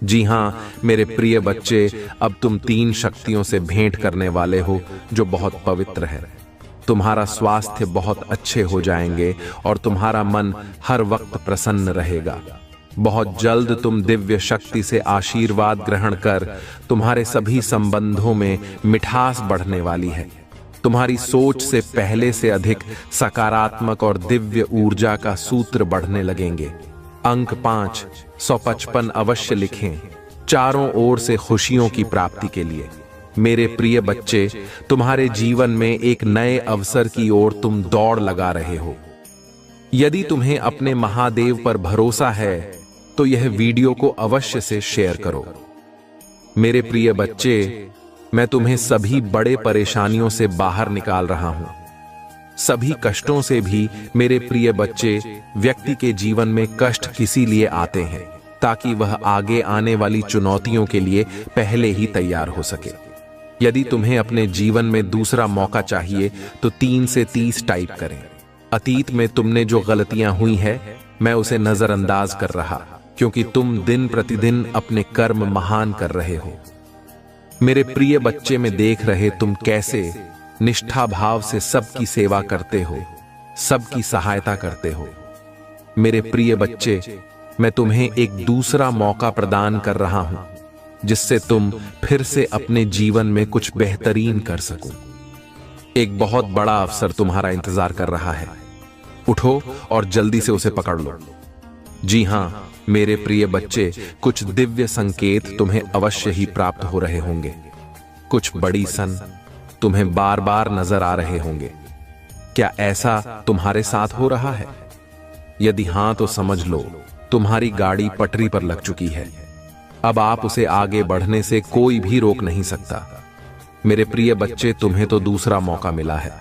जी हां मेरे प्रिय बच्चे, अब तुम 3 शक्तियों से भेंट करने वाले हो जो बहुत पवित्र है। तुम्हारा स्वास्थ्य बहुत अच्छे हो जाएंगे और तुम्हारा मन हर वक्त प्रसन्न रहेगा। बहुत जल्द तुम दिव्य शक्ति से आशीर्वाद ग्रहण कर तुम्हारे सभी संबंधों में मिठास बढ़ने वाली है। तुम्हारी सोच से पहले से अधिक सकारात्मक और दिव्य ऊर्जा का सूत्र बढ़ने लगेंगे। अंक 5 155 अवश्य लिखें, चारों ओर से खुशियों की प्राप्ति के लिए। मेरे प्रिय बच्चे, तुम्हारे जीवन में एक नए अवसर की ओर तुम दौड़ लगा रहे हो। यदि तुम्हें अपने महादेव पर भरोसा है तो यह वीडियो को अवश्य से शेयर करो। मेरे प्रिय बच्चे, मैं तुम्हें सभी बड़े परेशानियों से बाहर निकाल रहा हूं। सभी कष्टों से भी मेरे प्रिय बच्चे, व्यक्ति के जीवन में कष्ट किसी लिए आते हैं ताकि वह आगे आने वाली चुनौतियों के लिए पहले ही तैयार हो सके। यदि तुम्हें अपने जीवन में दूसरा मौका चाहिए तो 3 से 30 टाइप करें। अतीत में तुमने जो गलतियां हुई है मैं उसे नजरअंदाज कर रहा, क्योंकि तुम दिन प्रतिदिन अपने कर्म महान कर रहे हो। मेरे प्रिय बच्चे, में देख रहे तुम कैसे निष्ठा भाव से सबकी सेवा करते हो, सबकी सहायता करते हो। मेरे प्रिय बच्चे, मैं तुम्हें एक दूसरा मौका प्रदान कर रहा हूं जिससे तुम फिर से अपने जीवन में कुछ बेहतरीन कर सको। एक बहुत बड़ा अवसर तुम्हारा इंतजार कर रहा है। उठो और जल्दी से उसे पकड़ लो। जी हां मेरे प्रिय बच्चे, कुछ दिव्य संकेत तुम्हें अवश्य ही प्राप्त हो रहे होंगे। कुछ बड़ी सन तुम्हें बार बार नजर आ रहे होंगे। क्या ऐसा तुम्हारे साथ हो रहा है? यदि हां तो समझ लो तुम्हारी गाड़ी पटरी पर लग चुकी है। अब आप उसे आगे बढ़ने से कोई भी रोक नहीं सकता। मेरे प्रिय बच्चे, तुम्हें तो दूसरा मौका मिला है।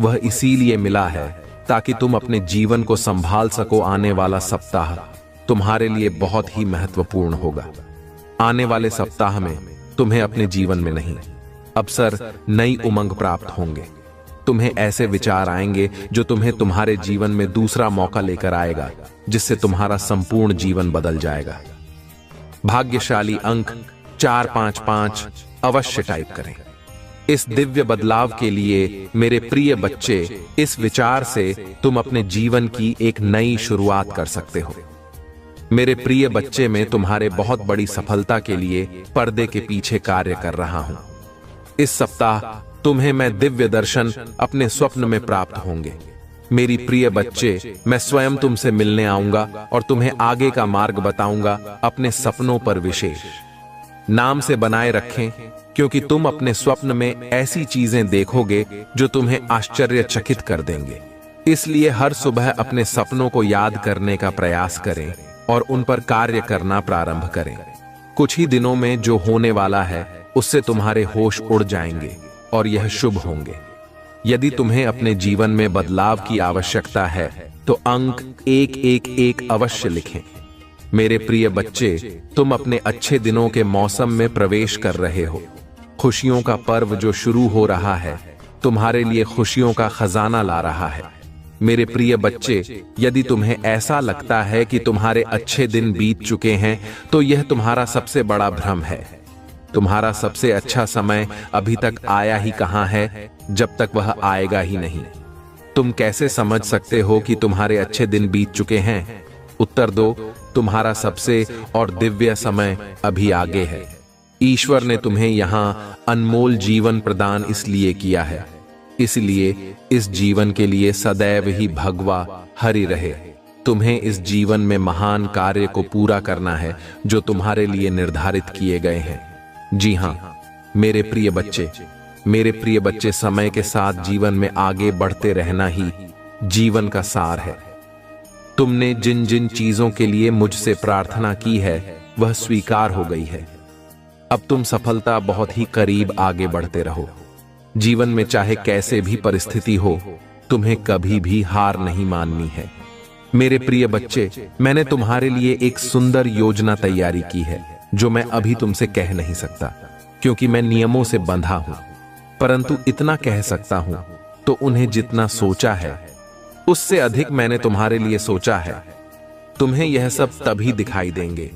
वह इसीलिए मिला है ताकि तुम अपने जीवन को संभाल सको। आने वाला सप्ताह तुम्हारे लिए बहुत ही महत्वपूर्ण होगा। आने वाले सप्ताह में तुम्हें अपने जीवन में नहीं अवसर, नई उमंग प्राप्त होंगे। तुम्हें ऐसे विचार आएंगे जो तुम्हें तुम्हारे जीवन में दूसरा मौका लेकर आएगा, जिससे तुम्हारा संपूर्ण जीवन बदल जाएगा। भाग्यशाली अंक 455 अवश्य टाइप करें। इस दिव्य बदलाव के लिए मेरे प्रिय बच्चे, इस विचार से तुम अपने जीवन की एक नई शुरुआत कर सकते हो। मेरे प्रिय बच्चे, मैं तुम्हारे बहुत बड़ी सफलता के लिए पर्दे के पीछे कार्य कर रहा हूं। इस सप्ताह तुम्हें मैं दिव्य दर्शन अपने स्वप्न में प्राप्त होंगे। मेरी प्रिय बच्चे, मैं स्वयं तुमसे मिलने आऊंगा और तुम्हें आगे का मार्ग बताऊंगा। अपने सपनों पर विशेष नाम से बनाए रखें, क्योंकि तुम अपने स्वप्न में ऐसी चीजें देखोगे जो तुम्हें आश्चर्यचकित कर देंगे। इसलिए हर सुबह अपने सपनों को याद करने का प्रयास करें और उन पर कार्य करना प्रारंभ करें। कुछ ही दिनों में जो होने वाला है उससे तुम्हारे होश उड़ जाएंगे और यह शुभ होंगे। यदि तुम्हें अपने जीवन में बदलाव की आवश्यकता है तो अंक 111 अवश्य लिखें। मेरे प्रिय बच्चे, तुम अपने अच्छे दिनों के मौसम में प्रवेश कर रहे हो। खुशियों का पर्व जो शुरू हो रहा है तुम्हारे लिए खुशियों का खजाना ला रहा है। मेरे प्रिय बच्चे, यदि तुम्हें ऐसा लगता है कि तुम्हारे अच्छे दिन बीत चुके हैं तो यह तुम्हारा सबसे बड़ा भ्रम है। तुम्हारा सबसे अच्छा समय अभी तक आया ही कहां है, जब तक वह आएगा ही नहीं। तुम कैसे समझ सकते हो कि तुम्हारे अच्छे दिन बीत चुके हैं? उत्तर दो, तुम्हारा सबसे और दिव्य समय अभी आगे है। ईश्वर ने तुम्हें यहां अनमोल जीवन प्रदान इसलिए किया है, इसलिए इस जीवन के लिए सदैव ही भगवा हरि रहे। तुम्हें इस जीवन में महान कार्य को पूरा करना है जो तुम्हारे लिए निर्धारित किए गए हैं। जी हां, मेरे प्रिय बच्चे, समय के साथ जीवन में आगे बढ़ते रहना ही जीवन का सार है। तुमने जिन जिन चीजों के लिए मुझसे प्रार्थना की है वह स्वीकार हो गई है। अब तुम सफलता बहुत ही करीब आगे बढ़ते रहो। जीवन में चाहे कैसे भी परिस्थिति हो, तुम्हें कभी भी हार नहीं माननी है। मेरे प्रिय बच्चे, मैंने तुम्हारे लिए एक सुंदर योजना तैयारी की है जो मैं अभी तुमसे कह नहीं सकता, क्योंकि मैं नियमों से बंधा हूं। परंतु इतना कह सकता हूं, तो उन्हें जितना सोचा है उससे अधिक मैंने तुम्हारे लिए सोचा है। तुम्हें यह सब तभी दिखाई देंगे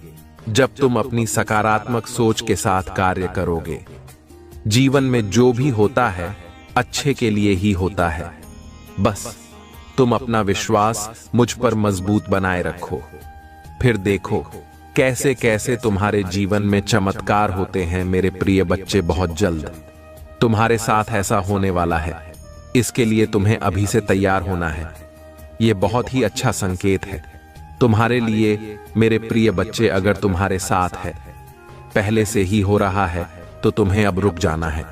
जब तुम अपनी सकारात्मक सोच के साथ कार्य करोगे। जीवन में जो भी होता है अच्छे के लिए ही होता है। बस तुम अपना विश्वास मुझ पर मजबूत बनाए रखो, फिर देखो कैसे कैसे तुम्हारे जीवन में चमत्कार होते हैं। मेरे प्रिय बच्चे, बहुत जल्द तुम्हारे साथ ऐसा होने वाला है। इसके लिए तुम्हें अभी से तैयार होना है। यह बहुत ही अच्छा संकेत है तुम्हारे लिए। मेरे प्रिय बच्चे, अगर तुम्हारे साथ है, पहले से ही हो रहा है, तो तुम्हें अब रुक जाना है।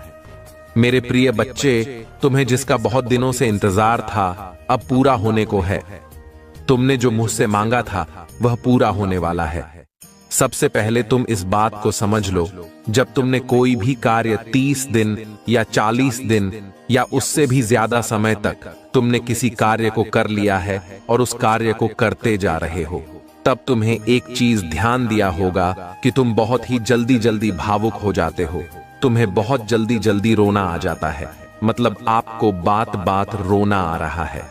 मेरे प्रिय बच्चे, तुम्हें जिसका बहुत दिनों से इंतजार था अब पूरा होने को है। तुमने जो मुझसे मांगा था वह पूरा होने वाला है। सबसे पहले तुम इस बात को समझ लो, जब तुमने कोई भी कार्य 30 दिन या 40 दिन या उससे भी ज्यादा समय तक तुमने किसी कार्य को कर लिया है और उस कार्य को करते जा रहे हो, तब तुम्हें एक चीज ध्यान दिया होगा कि तुम बहुत ही जल्दी जल्दी भावुक हो जाते हो। तुम्हें बहुत जल्दी जल्दी रोना आ जाता है, मतलब आपको बात बात रोना आ रहा है।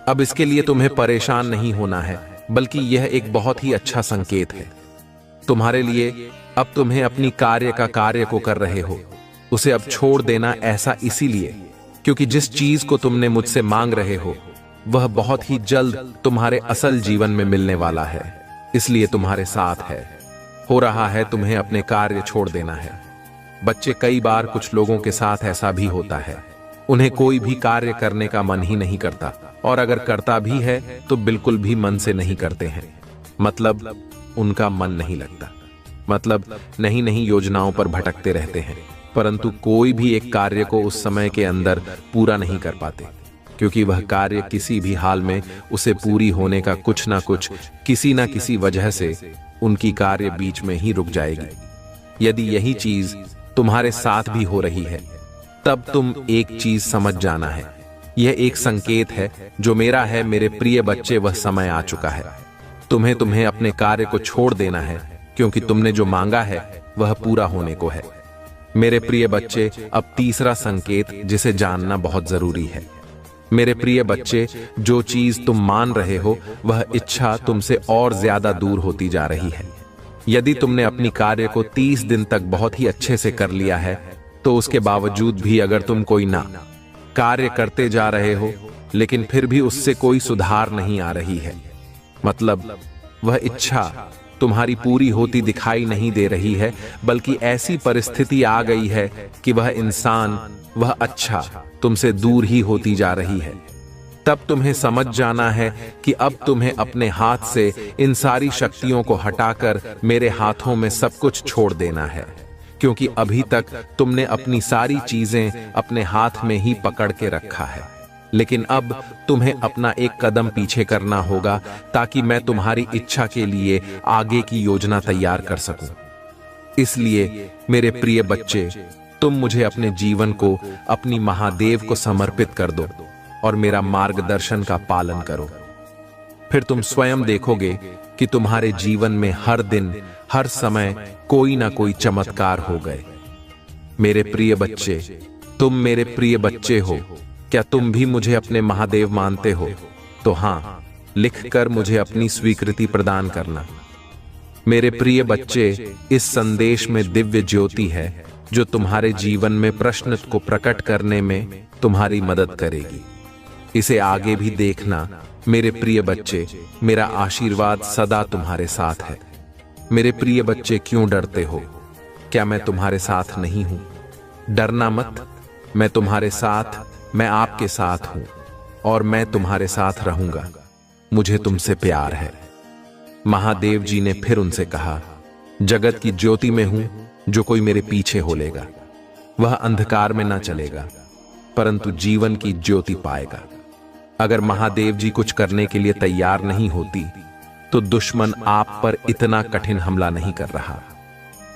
अब इसके लिए तुम्हें परेशान नहीं होना है, बल्कि यह एक बहुत ही अच्छा संकेत है तुम्हारे लिए। अब तुम्हें अपनी कार्य को कर रहे हो, उसे अब छोड़ देना। ऐसा इसीलिए क्योंकि जिस चीज को तुमने मुझसे मांग रहे हो वह बहुत ही जल्द तुम्हारे असल जीवन में मिलने वाला है, इसलिए तुम्हारे साथ है। हो रहा है तुम्हें अपने कार्य छोड़ देना है। बच्चे, कई बार कुछ लोगों के साथ ऐसा भी होता है, उन्हें कोई भी कार्य करने का मन ही नहीं करता, और अगर करता भी है तो बिल्कुल भी मन से नहीं करते हैं। मतलब उनका मन नहीं लगता, मतलब नहीं योजनाओं पर भटकते रहते हैं, परंतु कोई भी एक कार्य को उस समय के अंदर पूरा नहीं कर पाते, क्योंकि वह कार्य किसी भी हाल में उसे पूरी होने का कुछ ना कुछ, किसी ना किसी वजह से उनकी कार्य बीच में ही रुक जाएगी। यदि यही चीज तुम्हारे साथ भी हो रही है, तब तुम एक चीज समझ जाना है, यह एक संकेत है जो मेरा है, मेरे प्रिय बच्चे, वह समय आ चुका है। तुम्हें अपने कार्य को छोड़ देना है, क्योंकि तुमने जो मांगा है वह पूरा होने को है। मेरे प्रिय बच्चे, अब तीसरा संकेत जिसे जानना बहुत जरूरी है। मेरे प्रिय बच्चे, जो चीज तुम मान रहे हो वह इच्छा तुमसे और ज्यादा दूर होती जा रही है। यदि तुमने अपनी कार्य को 30 दिन तक बहुत ही अच्छे से कर लिया है, तो उसके बावजूद भी अगर तुम कोई ना कार्य करते जा रहे हो, लेकिन फिर भी उससे कोई सुधार नहीं आ रही है, मतलब वह इच्छा तुम्हारी पूरी होती दिखाई नहीं दे रही है, बल्कि ऐसी परिस्थिति आ गई है कि वह इंसान, वह अच्छा तुमसे दूर ही होती जा रही है, तब तुम्हें समझ जाना है कि अब तुम्हें अपने हाथ से इन सारी शक्तियों को हटाकर मेरे हाथों में सब कुछ छोड़ देना है। क्योंकि अभी तक तुमने अपनी सारी चीजें अपने हाथ में ही पकड़ के रखा है, लेकिन अब तुम्हें अपना एक कदम पीछे करना होगा, ताकि मैं तुम्हारी इच्छा के लिए आगे की योजना तैयार कर सकूं। इसलिए मेरे प्रिय बच्चे, तुम मुझे अपने जीवन को, अपनी महादेव को समर्पित कर दो और मेरा मार्गदर्शन का पालन करो। फिर तुम स्वयं देखोगे कि तुम्हारे जीवन में हर दिन, हर समय कोई ना कोई चमत्कार हो गए। मेरे प्रिय बच्चे, तुम मेरे प्रिय बच्चे हो। क्या तुम भी मुझे अपने महादेव मानते हो? तो हाँ, लिखकर मुझे अपनी स्वीकृति प्रदान करना। मेरे प्रिय बच्चे, इस संदेश में दिव्य ज्योति है जो तुम्हारे जीवन में प्रश्न को प्रकट करने में तुम्हारी मदद करेगी। इसे आगे भी देखना। मेरे प्रिय बच्चे, मेरा आशीर्वाद सदा तुम्हारे साथ है। मेरे प्रिय बच्चे, क्यों डरते हो? क्या मैं तुम्हारे साथ नहीं हूं? डरना मत, मैं तुम्हारे साथ, मैं आपके साथ हूं और मैं तुम्हारे साथ रहूंगा। मुझे तुमसे प्यार है। महादेव जी ने फिर उनसे कहा, जगत की ज्योति में हूं, जो कोई मेरे पीछे हो लेगा वह अंधकार में ना चलेगा, परंतु जीवन की ज्योति पाएगा। अगर महादेव जी कुछ करने के लिए तैयार नहीं होती, तो दुश्मन आप पर इतना कठिन हमला नहीं कर रहा।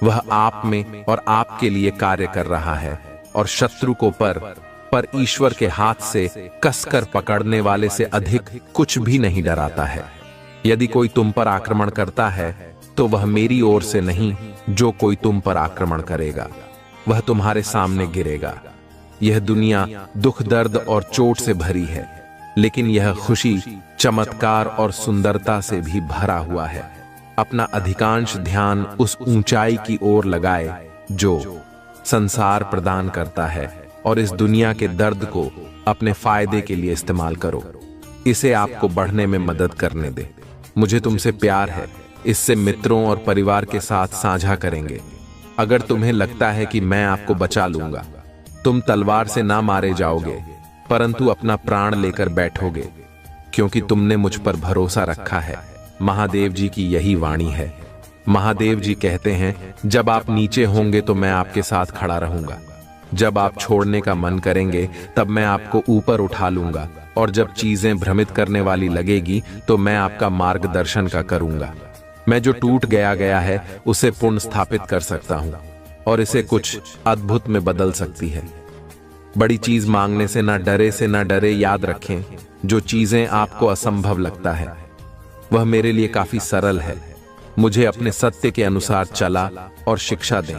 वह आप में और आपके लिए कार्य कर रहा है, और शत्रु को पर ईश्वर के हाथ से कसकर पकड़ने वाले से अधिक कुछ भी नहीं डराता है। यदि कोई तुम पर आक्रमण करता है, तो वह मेरी ओर से नहीं, जो कोई तुम पर आक्रमण करेगा वह तुम्हारे सामने गिरेगा। यह दुनिया दुख, दर्द और चोट से भरी है, लेकिन यह खुशी, चमत्कार और सुंदरता से भी भरा हुआ है। अपना अधिकांश ध्यान उस ऊंचाई की ओर लगाए जो संसार प्रदान करता है, और इस दुनिया के दर्द को अपने फायदे के लिए इस्तेमाल करो। इसे आपको बढ़ने में मदद करने दे। मुझे तुमसे प्यार है, इससे मित्रों और परिवार के साथ साझा करेंगे। अगर तुम्हें लगता है कि मैं आपको बचा लूंगा, तुम तलवार से ना मारे जाओगे, परंतु अपना प्राण लेकर बैठोगे, क्योंकि तुमने मुझ पर भरोसा रखा है। महादेव जी की यही वाणी है। महादेव जी कहते हैं, जब आप नीचे होंगे तो मैं आपके साथ खड़ा रहूंगा। जब आप छोड़ने का मन करेंगे, तब मैं आपको ऊपर उठा लूंगा, और जब चीजें भ्रमित करने वाली लगेगी, तो मैं आपका मार्गदर्शन का करूंगा। मैं जो टूट गया है उसे पुनः स्थापित कर सकता हूं, और इसे कुछ अद्भुत में बदल सकती है। बड़ी चीज मांगने से ना डरे। याद रखें, जो चीजें आपको असंभव लगता है वह मेरे लिए काफी सरल है। मुझे अपने सत्य के अनुसार चला और शिक्षा दें,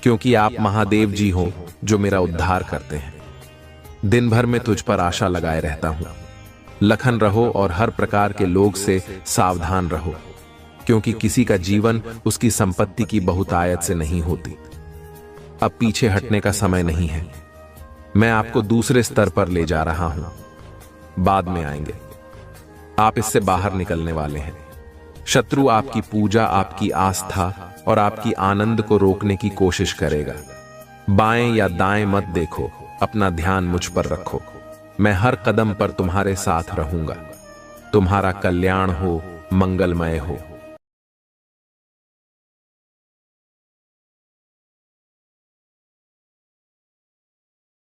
क्योंकि आप महादेव जी हो जो मेरा उद्धार करते हैं। दिन भर में तुझ पर आशा लगाए रहता हूं। लखन रहो और हर प्रकार के लोग से सावधान रहो, क्योंकि किसी का जीवन उसकी संपत्ति की बहुतायत से नहीं होती। अब पीछे हटने का समय नहीं है। मैं आपको दूसरे स्तर पर ले जा रहा हूं। बाद में आएंगे। आप इससे बाहर निकलने वाले हैं। शत्रु आपकी पूजा, आपकी आस्था और आपकी आनंद को रोकने की कोशिश करेगा। बाएं या दाएं मत देखो, अपना ध्यान मुझ पर रखो। मैं हर कदम पर तुम्हारे साथ रहूंगा। तुम्हारा कल्याण हो, मंगलमय हो।